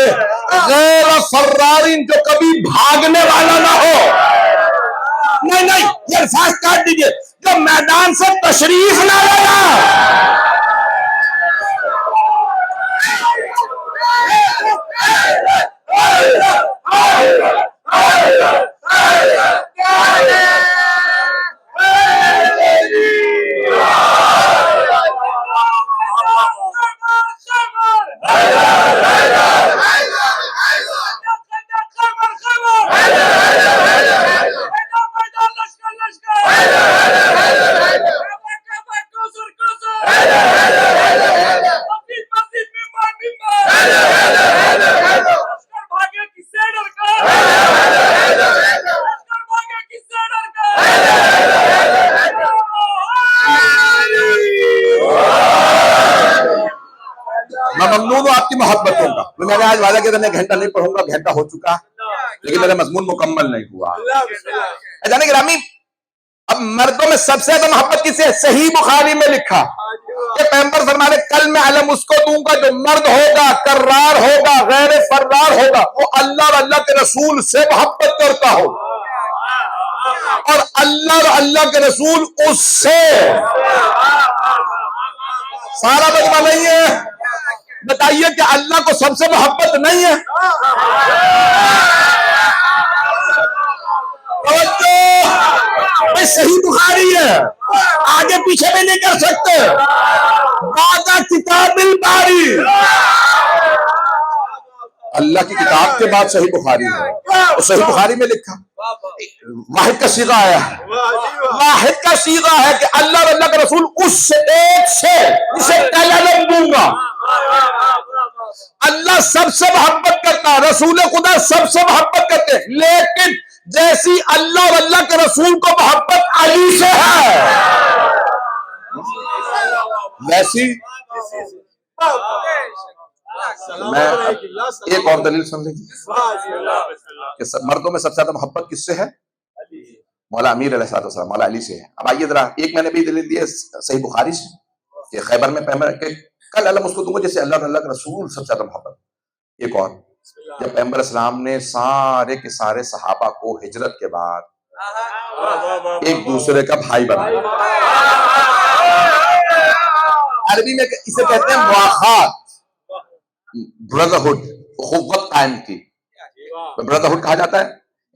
غیر فرارین، جو کبھی بھاگنے والا نہ ہو۔ نہیں یہ الفاظ کاٹ دیجئے، جو میدان سے تشریف نہ لایا۔ میں ممنون ہوں آپ کی محبتوں کا۔ میں نے آج وعدہ کیا تھا میں 1 گھنٹہ نہیں پڑھوں گا، 1 گھنٹہ ہو چکا لیکن میرا مضمون مکمل نہیں ہوا۔ جانے گرامی، اب مردوں میں سب سے زیادہ محبت کس سے؟ صحیح بخاری میں لکھا کہ پیغمبر فرمانے کل میں علم اس کو دوں گا جو مرد ہوگا، کرار ہوگا، غیر فرار ہوگا، وہ اللہ اور اللہ کے رسول سے محبت کرتا ہو اور اللہ اور اللہ کے رسول اس سے۔ سارا مجمع نہیں ہے، بتائیے کہ اللہ کو سب سے محبت نہیں ہے؟ صحیح بخاری ہے، آگے پیچھے بھی نہیں کر سکتے۔ بعد کتاب الباری، اللہ کی کتاب کے بعد صحیح بخاری ہے، اور صحیح بخاری میں لکھا واحد کا صیغہ آیا ہے، واحد کا صیغہ ہے کہ اللہ اور اللہ کے رسول اس ایک سے جسے کل علم دوں گا۔ اللہ سب سے محبت کرتا ہے، رسول خدا سب سے محبت کرتے ہیں، لیکن جیسی اللہ اور اللہ کے رسول کو محبت علی سے ہے ویسی میں ایک اور دلیل سن لیجیے کہ مردوں میں سب سے زیادہ محبت کس سے ہے؟ مولا امیر علیہ السلام، مولا علی سے ہے۔ اب آئیے ذرا، ایک میں نے بھی دلیل دی ہے صحیح بخاری سے کہ خیبر میں پیغمبر کہ کل علم اس کو دوں گا جیسے اللہ اور اللہ کے رسول سب سے زیادہ محبت۔ ایک اور، جب پیغمبر اسلام نے سارے کے سارے صحابہ کو ہجرت کے بعد ایک دوسرے کا بھائی بنایا، عربی میں اسے کہتے ہیں مواخات، بردرہڈ، اخوت قائم کی، بردرہڈ کہا جاتا ہے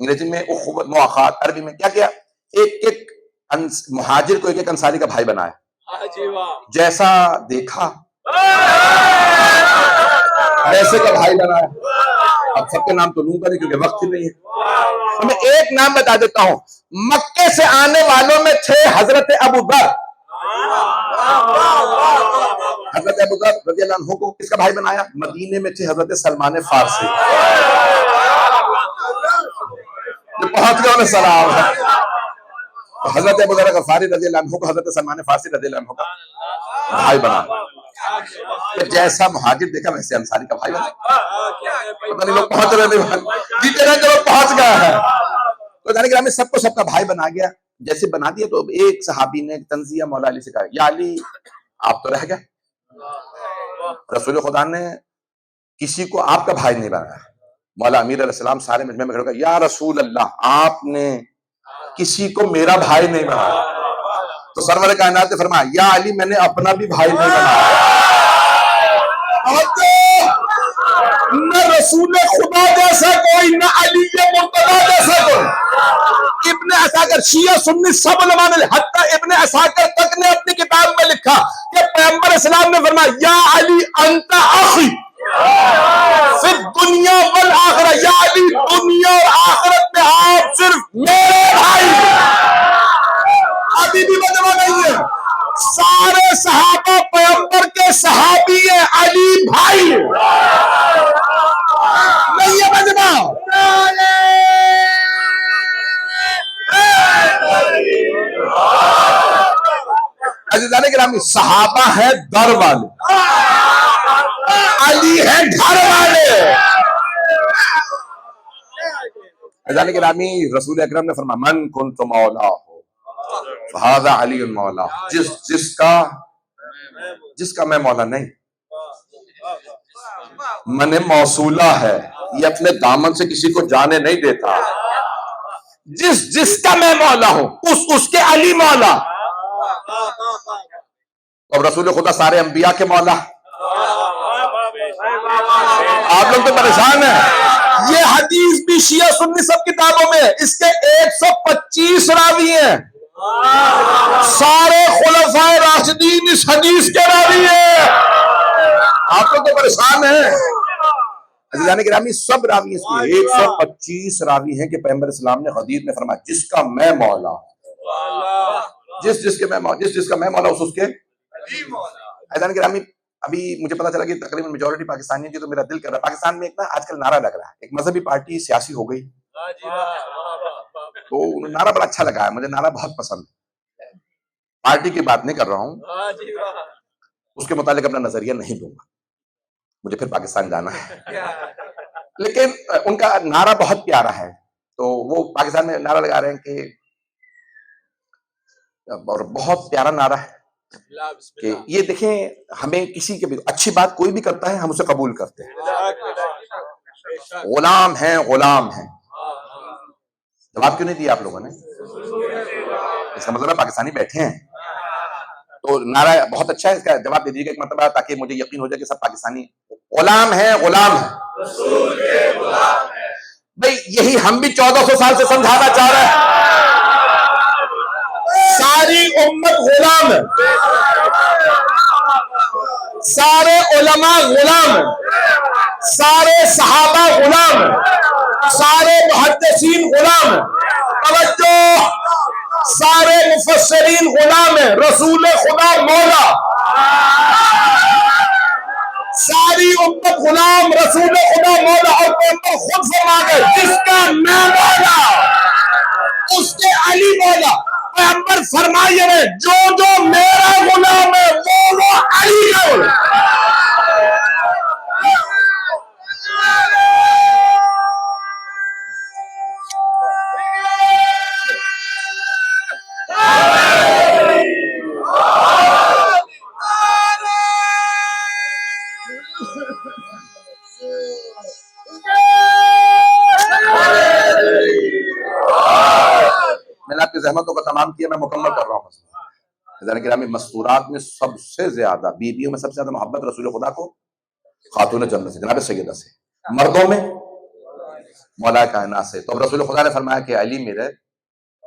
انگریزی میں، اخوت مواخات۔ عربی میں کیا کیا؟ ایک ایک مہاجر کو ایک ایک انصاری کا بھائی بنایا، جیسا دیکھا ویسے کا بھائی بنایا۔ اب سب کے نام تو لوں گا نہیں کیونکہ وقت ہی نہیں ہے. میں ایک نام بتا دیتا ہوں. مکے سے آنے والوں میں تھے حضرت ابو بکر. حضرت ابو بکر رضی اللہ عنہ کو کس کا بھائی بنایا؟ مدینے میں تھے حضرت سلمان فارسی. پہنچ گئے انہیں سلام. حضرت ابو ذر غفاری رضی اللہ عنہ کو حضرت سلمان فارسی رضی اللہ عنہ کا بھائی بنا. جیسا مہاجر دیکھا ویسے انصاری کا بھائی بنا. پتہ نہیں لوگ پہنچ رہے نہیں جیتے رہے جو پہنچ گیا ہے. تو جانے کہ سب کو سب کا بھائی بنا گیا. جیسے بنا دیا تو ایک صحابی نے تنزیہ مولا علی سے کہا یا علی آپ تو رہ گئے. رسول خدا نے کسی کو آپ کا بھائی نہیں بنایا. مولا امیر علیہ السلام سارے مجمع میں کھڑے ہو گئے یا رسول اللہ آپ نے کسی کو میرا بھائی نہیں بنایا. تو سرور کائنات نے فرمایا یا علی میں نے اپنا بھی بھائی نہیں بنایا. نہ رسول خدا جیسا کوئی نہ علی مرتضیٰ جیسا کوئی. ابن عساکر شیعہ سنی سب علماء نے حتی ابن عساکر تک نے اپنی کتاب میں لکھا کہ پیغمبر اسلام نے فرمایا یا علی انت اخی فی الدنیا والآخرہ. یا علی دنیا اور آخرت میں آپ صرف میرے بھائی. ابھی بھی بدوا نہیں ہے. سارے صحابہ پیغمبر کے صحابی ہیں. علی بھائی نہیں ہے بدوا. عزیزان گرامی صحابہ ہیں در والے, علی ہیں گھر والے. عزیزان گرامی رسول اکرم نے فرمایا من کنت مولا فہذا علی مولا. جس کا میں مولا نہیں, من موصولہ ہے, یہ اپنے دامن سے کسی کو جانے نہیں دیتا. جس کا میں مولا ہوں اس کے علی مولا. اب رسول خدا سارے انبیاء کے مولا. آپ لوگ تو پریشان ہیں. یہ حدیث بھی شیعہ سنی سب کتابوں میں, اس کے 125 راوی ہیں. سارے خلفائے راشدین اس حدیث کے راوی ہیں. آپ لوگ تو پریشان ہیں. عزیزان گرامی سب راوی اس کی 125 راوی ہیں کہ پیغمبر اسلام نے حدیث میں فرمایا جس کا میں مولا, جس کا میں مولا اس کے. عزیزان گرامی ابھی مجھے پتا چلا کہ تقریباً میجورٹی پاکستانی ہے, تو میرا دل کر رہا ہے. پاکستان میں ایک نا آج کل نعرہ لگ رہا ہے, ایک مذہبی پارٹی سیاسی ہو گئی, تو نعرہ بڑا اچھا لگا ہے مجھے. نعرہ بہت پسند ہے. پارٹی کی بات نہیں کر رہا ہوں, اس کے متعلق اپنا نظریہ نہیں دوں گا, مجھے پھر پاکستان جانا ہے. لیکن ان کا نعرہ بہت پیارا ہے. تو وہ پاکستان میں نعرہ لگا رہے ہیں کہ, اور بہت پیارا نعرہ ہے کہ یہ دیکھیں ہمیں کسی کے بھی اچھی بات کوئی بھی کرتا ہے ہم اسے قبول کرتے ہیں. غلام ہیں غلام ہیں. جواب کیوں نہیں دیا آپ لوگوں نے؟ اس کا مطلب ہے پاکستانی بیٹھے ہیں. تو نعرہ بہت اچھا ہے, اس کا جواب دے دیجیے گا ایک مرتبہ تاکہ مجھے یقین ہو جائے کہ سب پاکستانی غلام ہیں غلام ہیں. بھئی یہی ہم بھی 1400 سال سے سمجھانا چاہ رہے ہیں. ساری امت غلام ہے, سارے علماء غلام ہیں, سارے صحابہ غلام ہیں, سارے محدثین غلام ہیں. توجہ, سارے مفسرین غلام ہیں, رسول خدا مولا. ساری امت غلام, رسول خدا مولا. اور پیغمبر خود فرما گئے جس کا میں مولا اس کے علی مولا. پیغمبر فرمائے رہے جو میرا غلام ہے وہ علی کا غلام. میں نے آپ کی زحمتوں کا تمام کیا, میں مکمل کر رہا ہوں. گرامی مستورات میں سب سے زیادہ بیویوں میں سب سے زیادہ محبت رسول خدا کو خاتون جنت سے جناب سیدہ سے, مردوں میں مولا کائنات سے. تو اب رسول خدا نے فرمایا کہ علی میرے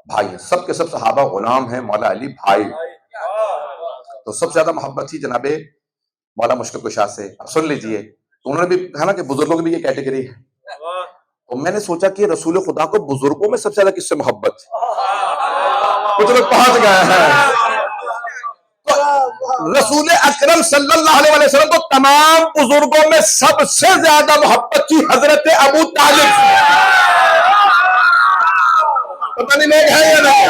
بھائی ہیں. سب کے سب صحابہ غلام ہیں, مولا علی بھائی. تو سب سے زیادہ محبت تھی جناب مولا مشکل کشا سے. اب سن لیجئے, تو انہوں نے بھی کہا نا کہ بزرگوں کی بھی یہ کیٹیگری ہے. تو میں نے سوچا کہ رسول خدا کو بزرگوں میں سب سے زیادہ کس سے محبت ہے؟ کچھ لوگ پہنچ گئے ہیں. رسول اکرم صلی اللہ علیہ وسلم کو تمام بزرگوں میں سب سے زیادہ محبت تھی حضرت ابو طالب. پتہ نہیں لوگ ہیں یا نہیں.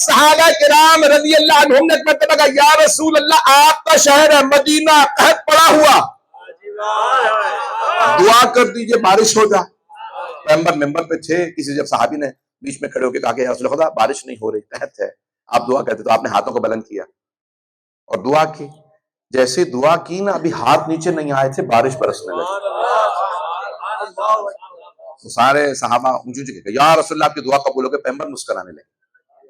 صحابہ کرام رضی اللہ عنہم نے ایک مرتبہ کہا یا رسول اللہ آپ کا شہر ہے مدینہ قحط پڑا ہوا، دعا کر دیجئے بارش ہو جائے. پیغمبر ممبر پہ تھے، کسی جب صحابی نے بیچ میں کھڑے ہو کے کہا کہ یا رسول خدا بارش نہیں ہو رہی قحط ہے، آپ دعا کرتے. تو آپ نے ہاتھوں کو بلند کیا اور دعا کی. جیسے دعا کی نا ابھی ہاتھ نیچے نہیں آئے تھے بارش برسنے لگی. تو سارے صحابہ اونچی اونچی کہ یا رسول اللہ آپ کی دعا قبول ہو گئی. پیغمبر مسکرانے لگے،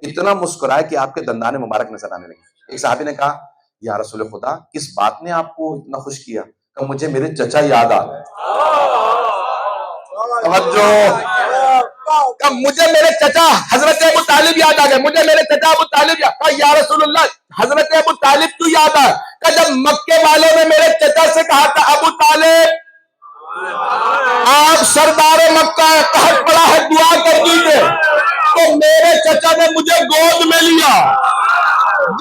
اتنا مسکرائے کہ آپ کے دندان مبارک نظر آنے لگے. ایک صحابی نے کہا یا رسول خدا کس بات نے آپ کو اتنا خوش کیا؟ کہ مجھے میرے چچا یاد آ گئے. کہ مجھے میرے چچا حضرت ابو طالب یاد آ گئے، مجھے میرے چچا ابو طالب یاد. یا رسول اللہ حضرت ابو طالب کیوں یاد آئے؟ کہ جب مکے والوں نے میرے چچا سے کہا تھا ابو طالب آپ سردار مکہ ہے قحط پڑا ہے دعا کر دیجئے، تو میرے چچا نے مجھے گود میں لیا،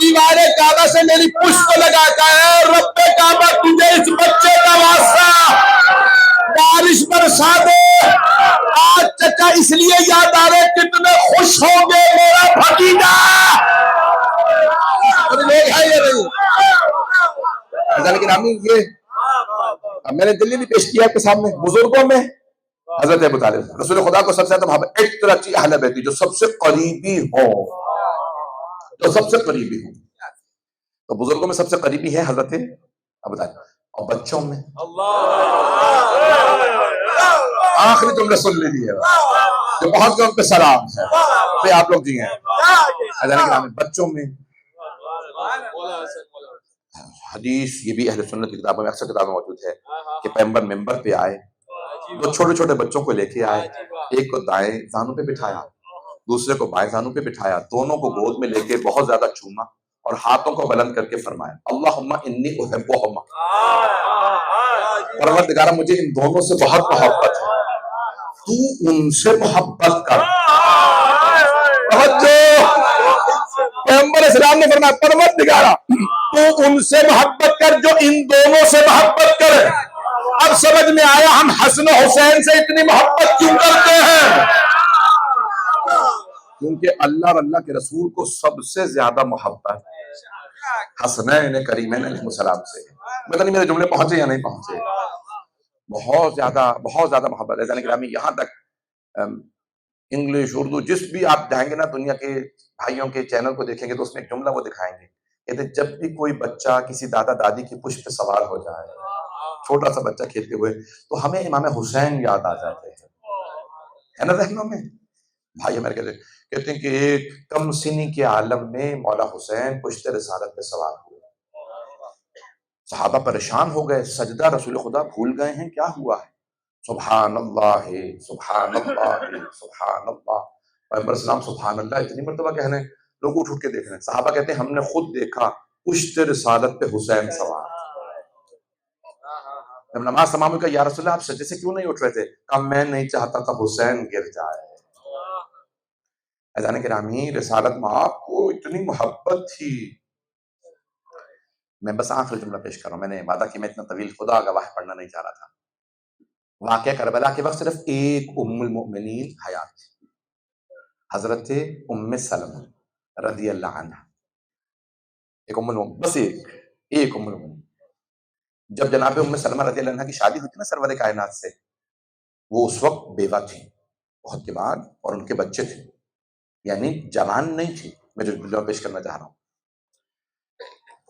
دیوار کعبہ سے میری پشت کو لگا کر رب کعبہ تجھے اس بچے کا واسطہ بارش برسا دے. آج چچا اس لیے یاد آ رہے کتنے خوش ہوں گے میرا بھتیجا. لیکن آمین یہ میں نے دلی بھی پیش کیا آپ کے سامنے بزرگوں میں حضرت ابو طالب رسول خدا کو سب سے زیادہ محبت. ایک طرح کی اہل بیت جو سب سے قریبی ہوں، جو سب سے قریبی ہوں، تو بزرگوں میں سب سے قریبی ہے حضرت ابو طالب. اور بچوں میں آخری جملے سن لیجیے جو بہت کم پہ سلام ہے پہ آپ لوگ جی ہیں. بچوں میں حدیث یہ بھی اہل سنت کی کتابوں میں اکثر کتابیں موجود ہے کہ پیغمبر ممبر پہ آئے، دو چھوٹے چھوٹے بچوں کو لے کے آئے، ایک کو دائیں زانوں پہ بٹھایا، دوسرے کو بائیں زانوں پہ بٹھایا، دونوں کو گود میں لے کے بہت زیادہ چوما اور ہاتھوں کو بلند کر کے فرمایا اللہم انی احبہما، پروردگارہ مجھے ان دونوں سے بہت محبت ہے، تو ان سے محبت کر. پیغمبر اسلام نے فرمایا پروردگارہ تو ان سے محبت کر جو ان دونوں سے محبت کرے. اب سمجھ میں آیا ہم حسن و حسین سے اتنی محبت کیوں کرتے ہیں؟ کیونکہ اللہ اور اللہ کے رسول کو سب سے زیادہ محبت حسنین کریمین علیہ السلام سے. پتہ نہیں میرے جملے پہنچے یا نہیں پہنچے. بہت زیادہ محبت ہے. یعنی کہ یہاں تک انگلش اردو جس بھی آپ جائیں گے نا دنیا کے بھائیوں کے چینل کو دیکھیں گے تو اس میں ایک جملہ وہ دکھائیں گے کہتے جب بھی کوئی بچہ کسی دادا دادی کی پشت پہ سوار ہو جائے، چھوٹا سا بچہ کھیلتے ہوئے، تو ہمیں امام حسین یاد آ جاتے ہیں. ہے نا ذہنوں میں؟ بھائی ہمارے کہتے ہیں کہ ایک کم سنی کے عالم میں مولا حسین پشت رسالت پہ سوار ہوئے. صحابہ پریشان ہو گئے، سجدہ رسول خدا بھول گئے ہیں، کیا ہوا ہے؟ سبحان اللہ سبحان اللہ سبحان اللہ. پیغمبر اسلام سبحان اللہ اتنی مرتبہ کہنے، لوگ اٹھ کے دیکھ رہے ہیں. صحابہ کہتے ہیں ہم نے خود دیکھا پشت رسالت پہ حسین سوار. جب نماز تمام ہوئی کہ یا رسول اللہ آپ سجدے سے کیوں نہیں اٹھ رہے تھے؟ کہا میں نہیں چاہتا تھا حسین گر جائے. اذان گرامی رسالت میں آپ کو اتنی محبت تھی. میں بس آخری جملہ پیش کر رہا ہوں، میں نے وعدہ کہ میں اتنا طویل خدا گواہ پڑھنا نہیں چاہ رہا تھا. واقعہ کربلا کے وقت صرف ایک ام المؤمنین حیات تھی، حضرت ام سلمہ رضی اللہ عنہ. ایک ام المؤمنین، بس ایک ام المؤمنین. جب جناب ام سلمہ رضی اللہ عنہ کی شادی ہوئی تھی نا سرور کائنات سے، وہ اس وقت بیوہ تھی بہت کے بعد، اور ان کے بچے تھے، یعنی جوان نہیں تھی. میں جو جملہ پیش کرنا چاہ رہا ہوں،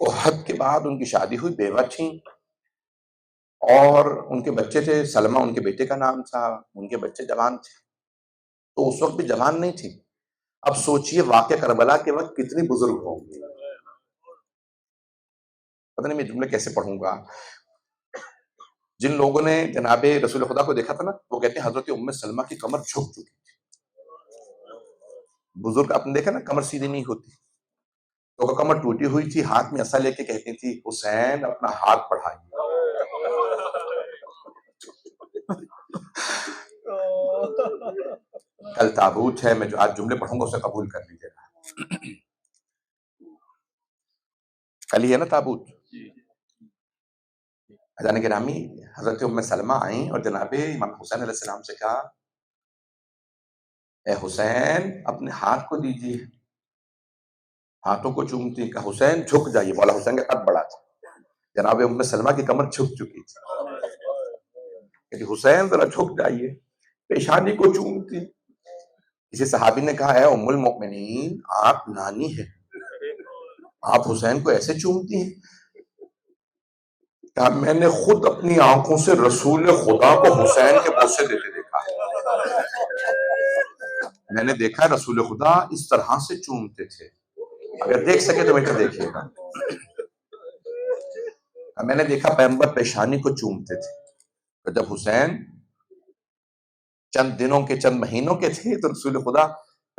احد کے بعد ان کی شادی ہوئی، بیوہ تھیں اور ان کے بچے تھے. سلمہ ان کے بیٹے کا نام تھا، ان کے بچے جوان تھے، تو اس وقت بھی جوان نہیں تھی. اب سوچئے واقعہ کربلا کے وقت کتنی بزرگ ہوں گی. پتہ نہیں میں جملے کیسے پڑھوں گا. جن لوگوں نے جناب رسول خدا کو دیکھا تھا نا، وہ کہتے ہیں حضرت ام سلمہ کی کمر جھک چکی تھی. بزرگ آپ نے دیکھا نا کمر سیدھی نہیں ہوتی، تو کمر ٹوٹی ہوئی تھی، ہاتھ میں عصا لے کے کہتی تھی حسین اپنا ہاتھ بڑھائیے. کل تابوت ہے، میں جو آج جملے پڑھوں گا اسے قبول کر لیجیے گا. کل ہی ہے نا تابوت. حضرت گرامی حضرت ام سلمہ آئیں اور جناب امام حسین علیہ السلام سے کہا اے حسین اپنے ہاتھ کو دیجیے. ہاتھوں کو چومتی کہ حسین جھک جائیے. مولا حسین کا قد بڑا تھا، جناب ام سلمہ کی کمر جھک چکی تھی کہ حسین ذرا جھک جائیے، پیشانی کو چومتی. کسی صحابی نے کہا اے ام المؤمنین آپ نانی ہیں، آپ حسین کو ایسے چومتی ہیں؟ کہا میں نے خود اپنی آنکھوں سے رسول خدا کو حسین کے بوسے دیتے دیکھا ہے. میں نے دیکھا رسول خدا اس طرح سے چومتے تھے. اگر دیکھ سکے تو بیٹا دیکھیے گا. میں نے دیکھا پیغمبر پیشانی کو چومتے تھے. تو جب حسین چند دنوں کے چند مہینوں کے تھے تو رسول خدا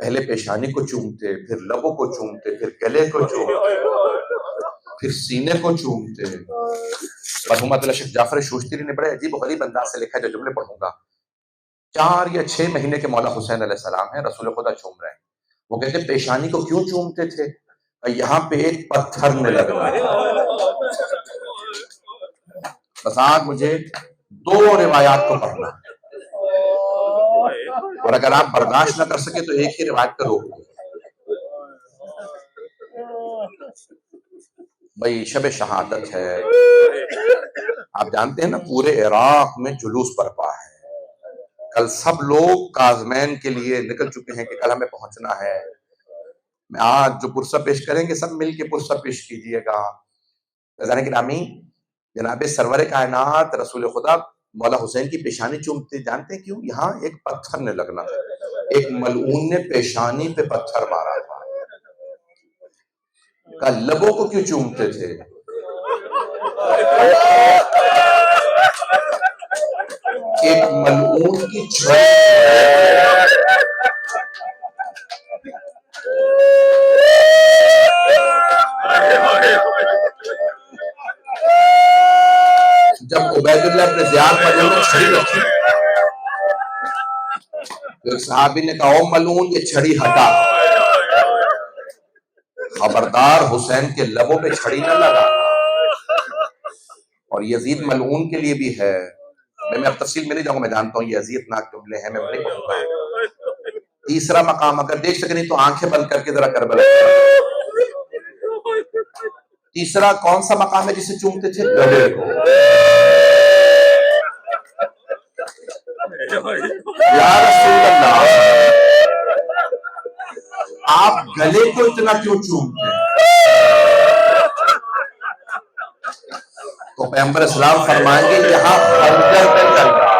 پہلے پیشانی کو چومتے، پھر لبوں کو چومتے، پھر گلے کو چومتے، پھر سینے کو چومتے. مرحوم شیخ جعفر شوشتری نے بڑے عجیب و غریب انداز سے لکھا ہے، جو جملے پڑھوں گا. 4 یا 6 مہینے کے مولا حسین علیہ السلام ہیں، رسول خدا چوم رہے ہیں. وہ کہتے ہیں پیشانی کو کیوں چومتے تھے؟ یہاں پہ ایک پتھر نے لگنا ہے. بس آج مجھے 2 روایات کو پڑھنا ہے، اور اگر آپ برداشت نہ کر سکے تو ایک ہی روایت پہ روک دیں. بھائی شب شہادت ہے، آپ جانتے ہیں نا پورے عراق میں جلوس برپا ہے. کل سب لوگ کاظمین کے لیے نکل چکے ہیں کہ کل ہمیں پہنچنا ہے. میں آج جو پرسہ پیش کریں گے سب مل کے پرسہ پیش کیجئے گا. عزیزان گرامی جناب سرور کائنات رسول خدا مولا حسین کی پیشانی چومتے، جانتے ہیں کیوں؟ یہاں ایک پتھر نے لگنا تھا. ایک ملعون نے پیشانی پہ پتھر مارا تھا. کہ لبوں کو کیوں چومتے تھے؟ ایک ملعون کی چھڑی جب عبید اللہ ابن زیاد پر نے چھڑی رکھی تو ایک صحابی نے کہا او ملعون یہ چھڑی ہٹا، خبردار حسین کے لبوں پہ چھڑی نہ لگا. اور یزید ملعون کے لیے بھی ہے. میں اب تفصیل میں نہیں جاؤں گا، میں جانتا ہوں یہ اذیت ناک جملے ہیں، میں نہیں پڑھوں گا. تیسرا مقام اگر دیکھ سکے نہیں تو آنکھیں بند کر کے ذرا کربلا. تیسرا کون سا مقام ہے جسے چومتے تھے؟ گلے کو. یا رسول اللہ آپ گلے کو اتنا کیوں چومتے ہیں؟ تو پیغمبر اسلام فرمائیں گے یہاں خنجر پہ چل رہا.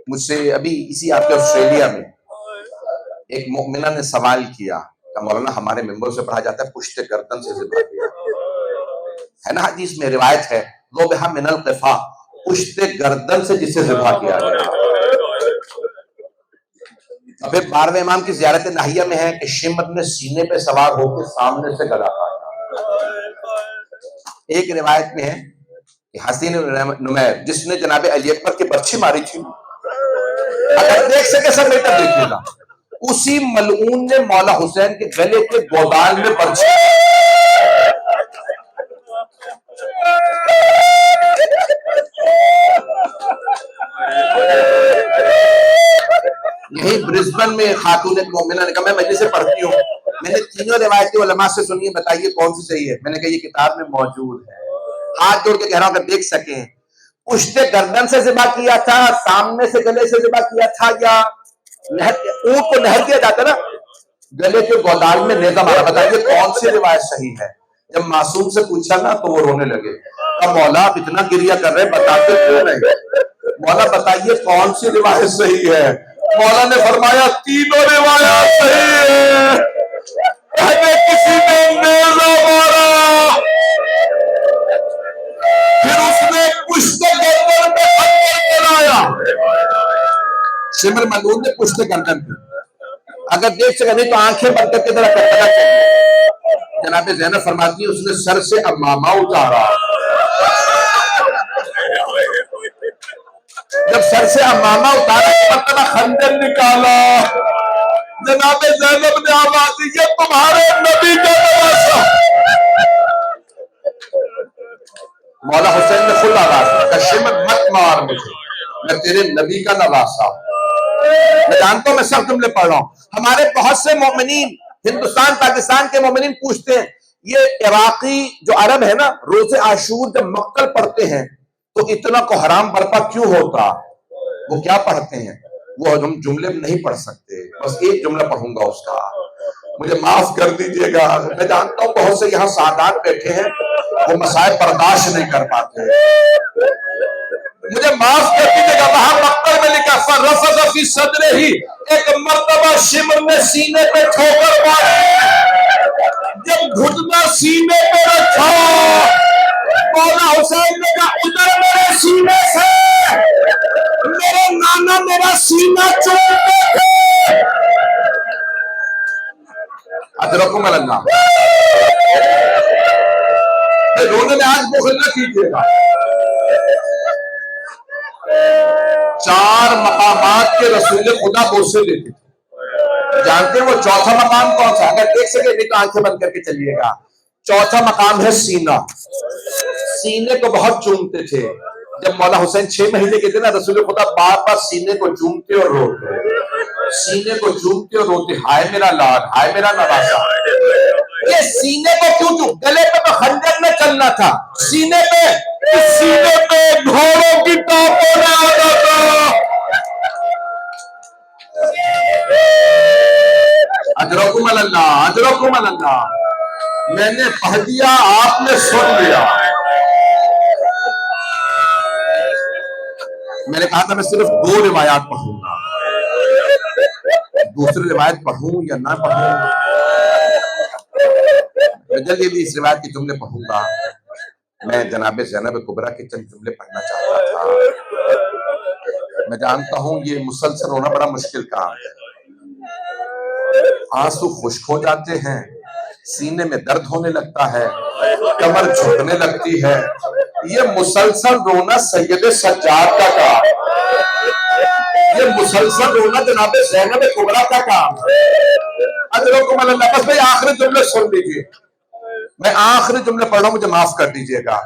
مجھ سے ابھی اسی آپ کے آسٹریلیا میں ایک مؤمنہ نے سوال کیا کہ مولانا ہمارے ممبر سے پڑھا جاتا ہے پشت گردن سے ذبح کیا ہے نا، حدیث میں روایت ہے ذبح من القفا، پشت گردن سے جسے ذبح کیا جائے. پھر 12ویں امام کی زیارت ناہیہ میں ہے کہ شمر نے سینے پہ سوار ہو کے سامنے سے گلا کاٹا. ایک روایت میں ہے کہ حسین نمیر جس نے جناب علی اکبر کی برچھی ماری تھی، اگر دیکھ سکے سب بیٹا دیکھیے گا، اسی ملعون نے مولا حسین کے گلے کے گودال میں برچھی. یہی برسبن میں خاتون ایک مومنہ نے کہا میں مجلس سے پڑھتی ہوں، میں نے تینوں روایتیں علماء سے سنی ہیں، بتائیے کون سی صحیح ہے؟ میں نے کہا یہ کتاب میں موجود ہے. ہاتھ جوڑ کے کہہ رہا ہوں اگر دیکھ سکیں پشت گردن سے ذبح کیا تھا، سامنے سے گلے سے ذبح کیا تھا، یا اونٹ کو نہر کیا جاتا نا گلے کے گودال میں نیزہ مارا. بتائیے کون سی روایت صحیح ہے؟ جب معصوم سے پوچھا نا تو وہ رونے لگے. مولا آپ اتنا گریہ کر رہے بتاتے کیوں نہیں؟ مولا بتائیے کون سی روایت صحیح ہے؟ مولا نے فرمایا تینوں روایات صحیح ہے. پہلے کسی نے نیزہ مارا، پھر اس نے پشت گردن پہ خنجر چلایا. شمر ملعون نے پشت گردن پہ. اگر دیکھ سکے نہیں تو آنکھیں بند کر کے ذرا کربلا چلیے. جناب زینب فرماتی ہے اس نے سر سے امامہ اتارا. جب سر سے امامہ اتارا ایک مرتبہ خنجر نکالا، جناب زینب نے آواز دی یہ تمہارے نبی کا نواسہ۔ مولا حسین نے خود آواز دی کشمت مت مار مجھے، میں تیرے نبی کا نواسہ۔ میں جانتا ہوں میں سب جملے پڑھ رہا ہوں۔ ہمارے بہت سے مومنین ہندوستان پاکستان کے مومنین پوچھتے ہیں یہ عراقی جو عرب ہے نا روزے عاشور جب مقتل پڑھتے ہیں تو اتنا کو حرام برپا کیوں ہوتا؟ وہ کیا پڑھتے ہیں؟ وہ ہم جملے نہیں پڑھ سکتے، بس ایک جملہ پڑھوں گا اس کا، مجھے معاف کر دیجئے گا۔ میں جانتا ہوں بہت سے یہاں سادات بیٹھے ہیں وہ مسائل برداشت نہیں کر پاتے، مجھے معاف کر دیجئے گا۔ وہاں مقتل میں لکھا فرفض فی صدرہ ہی، ایک مرتبہ شمر نے سینے پہ ٹھوکر ماری، جب گھٹنا سینے پہ رکھا مولا حسین نے کہا ادھر میرے سینے سے میرے نانا میرا سینہ چومتے تھے۔ ادرکم اللہ، رونے میں آج بخل نہ کیجیے گا۔ 4 مقامات کے رسول خدا بوسے لیتے تھے، جانتے ہیں وہ چوتھا مقام کون سا؟ اگر دیکھ سکے نہیں تو آنکھیں بند کر کے چلیے گا۔ چوتھا مقام ہے سینہ، سینے کو بہت چومتے تھے۔ جب مولا حسین 6 مہینے کے تھے نا رسول خدا بار بار سینے کو چومتے اور روتے، سینے کو چومتے اور روتے، ہائے میرا لاڈ، ہائے میرا نواسا۔ یہ سینے کو کیوں چوم؟ گلے پہ تو خنجر نہ چلنا تھا، سینے پہ گھوڑوں کی ٹاپوں نے آنا تھا۔ اجرکم اللہ، اجرکم اللہ۔ میں نے پڑھ دیا، آپ نے سن لیا۔ میں نے کہا تھا میں صرف 2 روایات پڑھوں گا، دوسری روایت پڑھوں یا نہ پڑھوں، میں جلدی اس روایت کے جملے پڑھوں گا۔ میں جناب زینب کبریٰ کے چند جملے پڑھنا چاہتا تھا۔ میں جانتا ہوں یہ مسلسل ہونا بڑا مشکل کام ہے، آنسو خشک ہو جاتے ہیں، سینے میں درد ہونے لگتا ہے، کمر جھکنے لگتی ہے۔ یہ مسلسل رونا سید سجاد کا کام، یہ مسلسل رونا جناب زینب کبریٰ کا کام ہے۔ اجرکم اللہ۔ بس بھائی آخری جملے سن لیجیے، میں آخری جملے پڑھ رہا ہوں، مجھے معاف کر دیجیے گا۔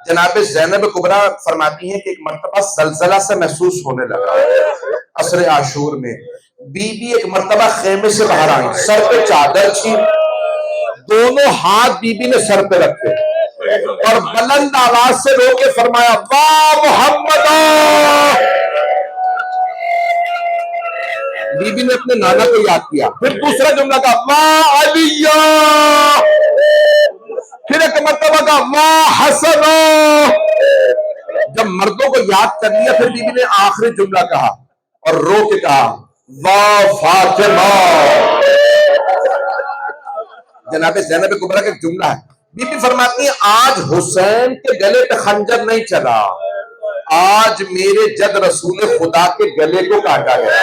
جناب زینب کبریٰ فرماتی ہیں کہ ایک مرتبہ زلزلہ سے محسوس ہونے لگا عصر عاشور میں۔ بی بی ایک مرتبہ خیمے سے باہر آئی، سر پہ چادر تھی، دونوں ہاتھ بی بی نے سر پہ رکھے اور بلند آواز سے رو کے فرمایا واہ محمد۔ بی بی نے اپنے نانا کو یاد کیا، پھر دوسرا جملہ کہا واہ علی، پھر ایک مرتبہ کہا واہ حسن۔ جب مردوں کو یاد کر لیا پھر بی بی نے آخری جملہ کہا اور رو کے کہا واہ فاطمہ۔ جناب زینب کبریٰ کا ایک جملہ ہے، بی بی فرماتی ہیں آج حسین کے گلے پہ خنجر نہیں چلا، آج میرے جد رسول خدا کے گلے کو کاٹا گیا،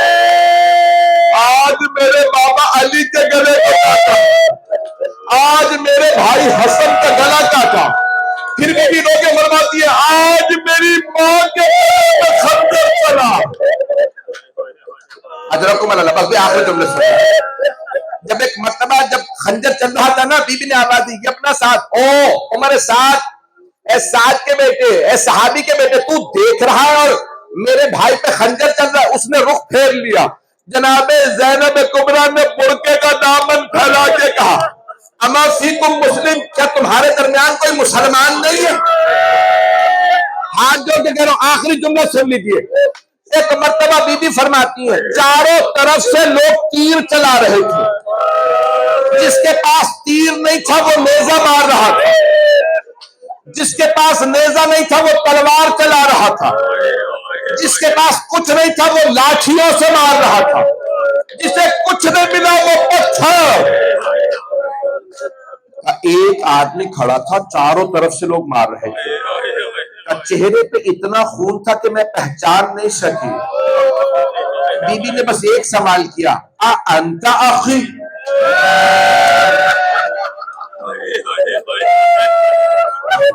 آج میرے بابا علی کے گلے کو کاٹا، آج میرے بھائی حسن کا گلا کاٹا۔ پھر بھی رو کے فرماتی ہے آج میری ماں کے گلے پہ خنجر چلا۔ اجرکم اللہ۔ بس بھی آخری جملے سنیں۔ جب ایک مرتبہ جب خنجر چل رہا تھا نا، بی بی نے آواز دی یہ اپنا ساتھ، او عمر سعد، اے سعد کے بیٹے، اے صحابی کے بیٹے، تو دیکھ رہا ہے اور میرے بھائی پہ خنجر چل رہا ہے۔ اس نے رخ پھیر لیا۔ جناب زینب کبریٰ نے برقعے کا دامن پھیلا کے کہا اما فیکم مسلم، کیا تمہارے درمیان کوئی مسلمان نہیں ہے؟ ہاتھ جوڑ کے کہہ رہا ہوں، آخری جملہ سن لیجیے۔ ایک مرتبہ بی بی فرماتی ہے چاروں طرف سے لوگ تیر چلا رہے تھے، جس کے پاس تیر نہیں تھا وہ نیزہ مار رہا تھا، جس کے پاس نیزہ نہیں تھا وہ تلوار چلا رہا تھا، جس کے پاس کچھ نہیں تھا وہ لاٹھیوں سے مار رہا تھا، جسے کچھ نہیں ملا وہ پتھر۔ ایک آدمی کھڑا تھا، چاروں طرف سے لوگ مار رہے تھے، چہرے پہ اتنا خون تھا کہ میں پہچان نہیں سکی۔ بی بی نے بس ایک سوال کیا انت اخی؟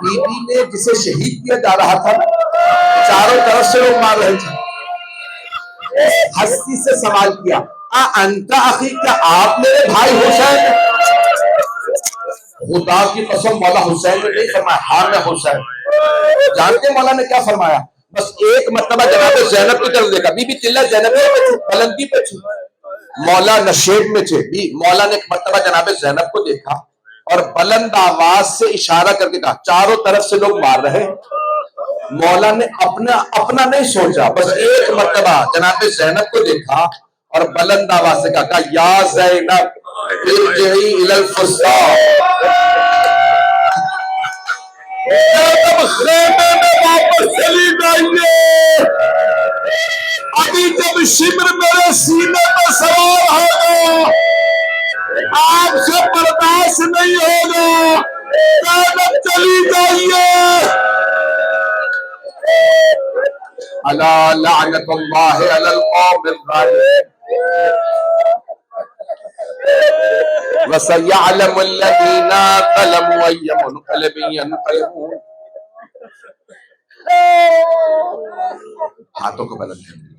بی بی نے جسے شہید کیا جا رہا تھا چاروں طرف سے لوگ مار رہے تھے، اس ہستی سے سوال کیا انت اخی، کیا آپ میرے بھائی حسین؟ خدا کی قسم مولا حسین نے نہیں فرمایا ہاں میں حسین۔ جانتے ہیں مولا نے کیا فرمایا؟ بس ایک مرتبہ جناب زینب کی طرف دیکھا، بی بی تلہ زینبیہ میں تھی، بلندی پہ تھی، مولا نشیب میں تھے، مولا نے ایک مرتبہ جناب زینب کو دیکھا اور بلند آواز سے اشارہ کر کے کہا چاروں طرف سے لوگ مار رہے ہیں۔ مولا نے اپنا نہیں سوچا، بس ایک مرتبہ جناب زینب کو دیکھا اور بلند آواز سے کہا یا زینب ارجعی الی الفسطاط، زینب خیمے میں واپس چلی جائیے، ابھی جب شمر میرے سینے میں سوار ہوگا آپ سے برداشت نہیں ہوگا، زینب چلی جائیے۔ الا لعنت اللہ علی القوم الظالمین وسيعلم الذين ظلموا أي منقلب ينقلبون۔ ہاتھوں کو بلند کریں۔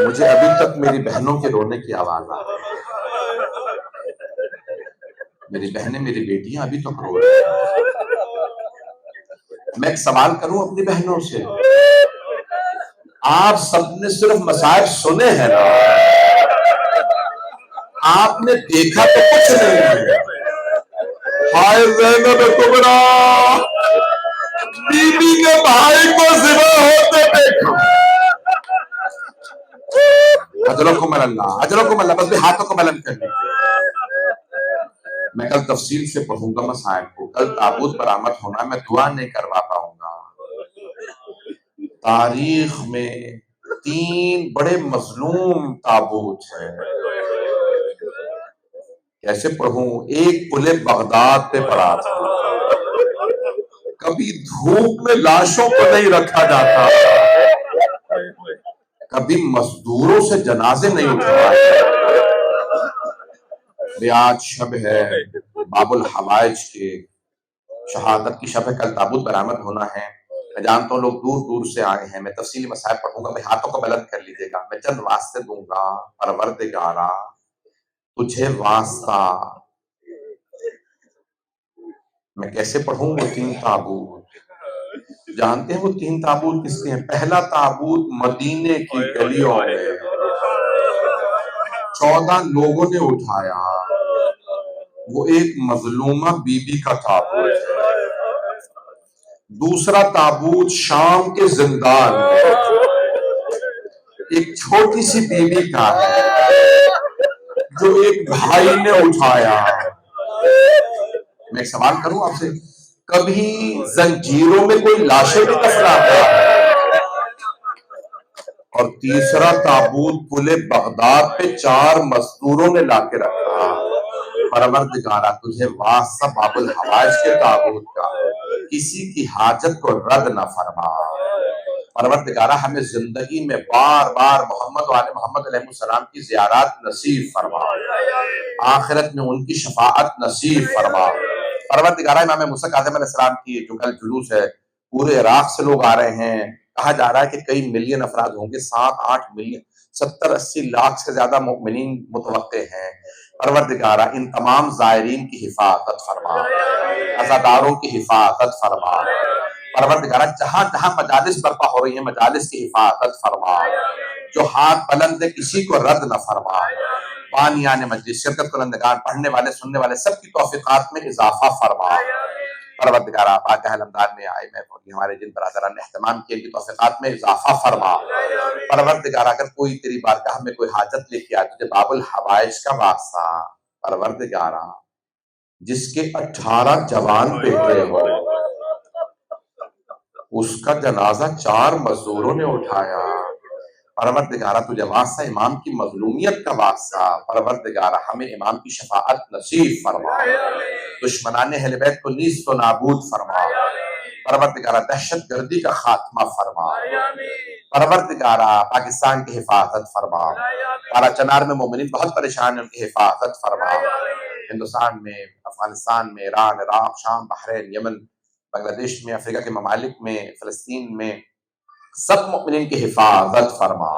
مجھے ابھی تک میری بہنوں کے رونے کی آواز آ رہی ہے، میری بہنیں میری بیٹیاں ابھی تک رو رہی ہیں۔ میں ایک سوال کروں اپنی بہنوں سے، آپ سب نے صرف مصائب سنے ہیں نا، آپ نے دیکھا تو کچھ نہیں ہے۔ ہائے زینب کبریٰ، بی بی کے بھائی کو ذبح ہوتے دیکھا۔ اجرکم اللہ، اجرکم اللہ، بس بھی ہاتھوں کو بلند کر لیجیے۔ میں کل تفصیل سے پڑھوں گا مصائب کو، کل تابوت برآمد ہونا، میں دعا نہیں کروا پاؤں گا۔ تاریخ میں 3 بڑے مظلوم تابوت ہیں، کیسے پڑھوں؟ ایک پلے بغداد پہ پڑا تھا، کبھی دھوپ میں لاشوں کو نہیں رکھا جاتا، کبھی مزدوروں سے جنازے نہیں اٹھائے۔ آج شب ہے باب الحوائج کے، شہادت کی شب ہے، کل تابوت برآمد ہونا ہے۔ میں جانتا ہوں لوگ دور دور سے آئے ہیں، میں تفصیلی مسائل پڑھوں گا، میں ہاتھوں کو بلند کر لیجیے گا، میں چند واسطے دوں گا۔ پروردگارا تجھے واسطہ، میں کیسے پڑھوں؟ وہ 3 تابوت جانتے ہیں، وہ 3 تابوت کس کے ہیں؟ پہلا تابوت مدینے کی گلیوں میں 14 لوگوں نے اٹھایا، وہ ایک مظلومہ بی بی کا تابوت ہے۔ دوسرا تابوت شام کے زندان میں ایک چھوٹی سی بی بی کا ہے جو ایک بھائی نے اٹھایا۔ میں ایک سوال کروں آپ سے، کبھی زنجیروں میں کوئی لاشیں بھی دفناتا ہے؟ اور تیسرا تابوت پلے بغداد پہ 4 مزدوروں نے لا کے رکھا۔ پروردگارا تجھے واسطہ باب الحوائج کے تابوت کا، کسی کی حاجت کو رد نہ فرما۔ پروردگارا ہمیں زندگی میں بار بار محمد و آل محمد علیہ السلام کی زیارات نصیب فرما، آخرت میں ان کی شفاعت نصیب فرما۔ پروردگارا امام موسیٰ کاظم علیہ السلام کی جو کل جلوس ہے، پورے عراق سے لوگ آ رہے ہیں، کہا جا رہا ہے کہ کئی ملین افراد ہوں گے، 7-8 ملین، 70-80 لاکھ سے زیادہ مومنین متوقع ہیں۔ پروردگارا ان تمام زائرین کی حفاظت فرما، عزاداروں کی حفاظت فرما۔ پروردگارا جہاں جہاں مجالس برپا ہو رہی ہیں، مجالس کی حفاظت فرما، جو ہاتھ بلند ہے کسی کو رد نہ فرما۔ بانیان مجلس، شرکت کنندگان، پڑھنے والے سننے والے سب کی توفیقات میں اضافہ فرما۔ پروردگارا پاک علمدار میں آئے میں ہمارے جن برادران نے اہتمام کیا، ان کی توفیقات میں اضافہ فرما۔ پروردگارا اگر کوئی تیری بارگاہ میں کوئی حاجت لے کے آئے، تجھے باب الحوائج کا واسطہ، پروردگارا جس کے 18 جوان بیٹے ہو، اس کا جنازہ 4 مزدوروں نے اٹھایا۔ پروردگارا تجھے واسطہ امام کی مظلومیت کا واسطہ، پروردگارا ہمیں امام کی شفاعت نصیب فرما، دشمنان اہل بیت کو نیست و نابود فرما۔ پروردگارا دہشت گردی کا خاتمہ فرما۔ پروردگارا پاکستان کی حفاظت فرما۔ کالا چنار میں مومنین بہت پریشان ہیں، ان کی حفاظت فرما۔ ہندوستان میں، افغانستان میں، ایران، عراق، شام، بحرین، یمن، بنگلہ دیش میں، افریقہ کے ممالک میں، فلسطین میں سب مؤمنین کی حفاظت فرما۔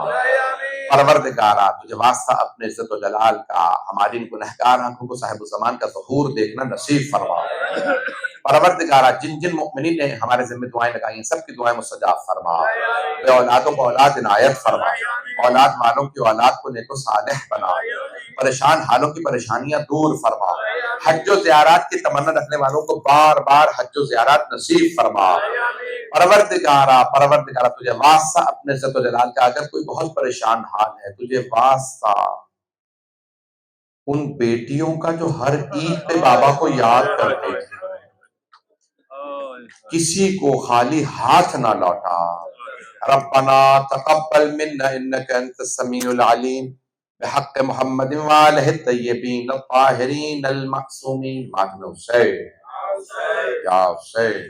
پروردگارا تجھے واسطہ اپنے عزت و جلال کا ہماری ان گنہگار آنکھوں کو صاحب الزمان کا ظہور دیکھنا نصیب فرما۔ پروردگارا جن جن مؤمنین نے ہمارے ذمہ دعائیں لگائی ہیں سب کی دعائیں مستجاب فرما۔ بے اولادوں کو اولاد عنایت فرما، اولاد والوں کی اولاد کو نیک و صالح بنا، پریشان حالوں کی پریشانیاں دور فرما، حج و زیارات کی تمنا رکھنے والوں کو بار بار حج و زیارات نصیب فرما۔ پروردگارا تجھے واسطہ اپنے عزت و جلال کا اگر کوئی بہت پریشان حال ہے تجھے واسطہ ان بیٹیوں کا جو ہر عید پہ بابا کو یاد کرتے ہیں کسی کو خالی ہاتھ نہ لوٹا۔ ربنا تقبل منا انك انت السميع العليم بحق محمد وآلہ الطیبین الطاہرین المعصومین۔ ماتم حسین یا حسین۔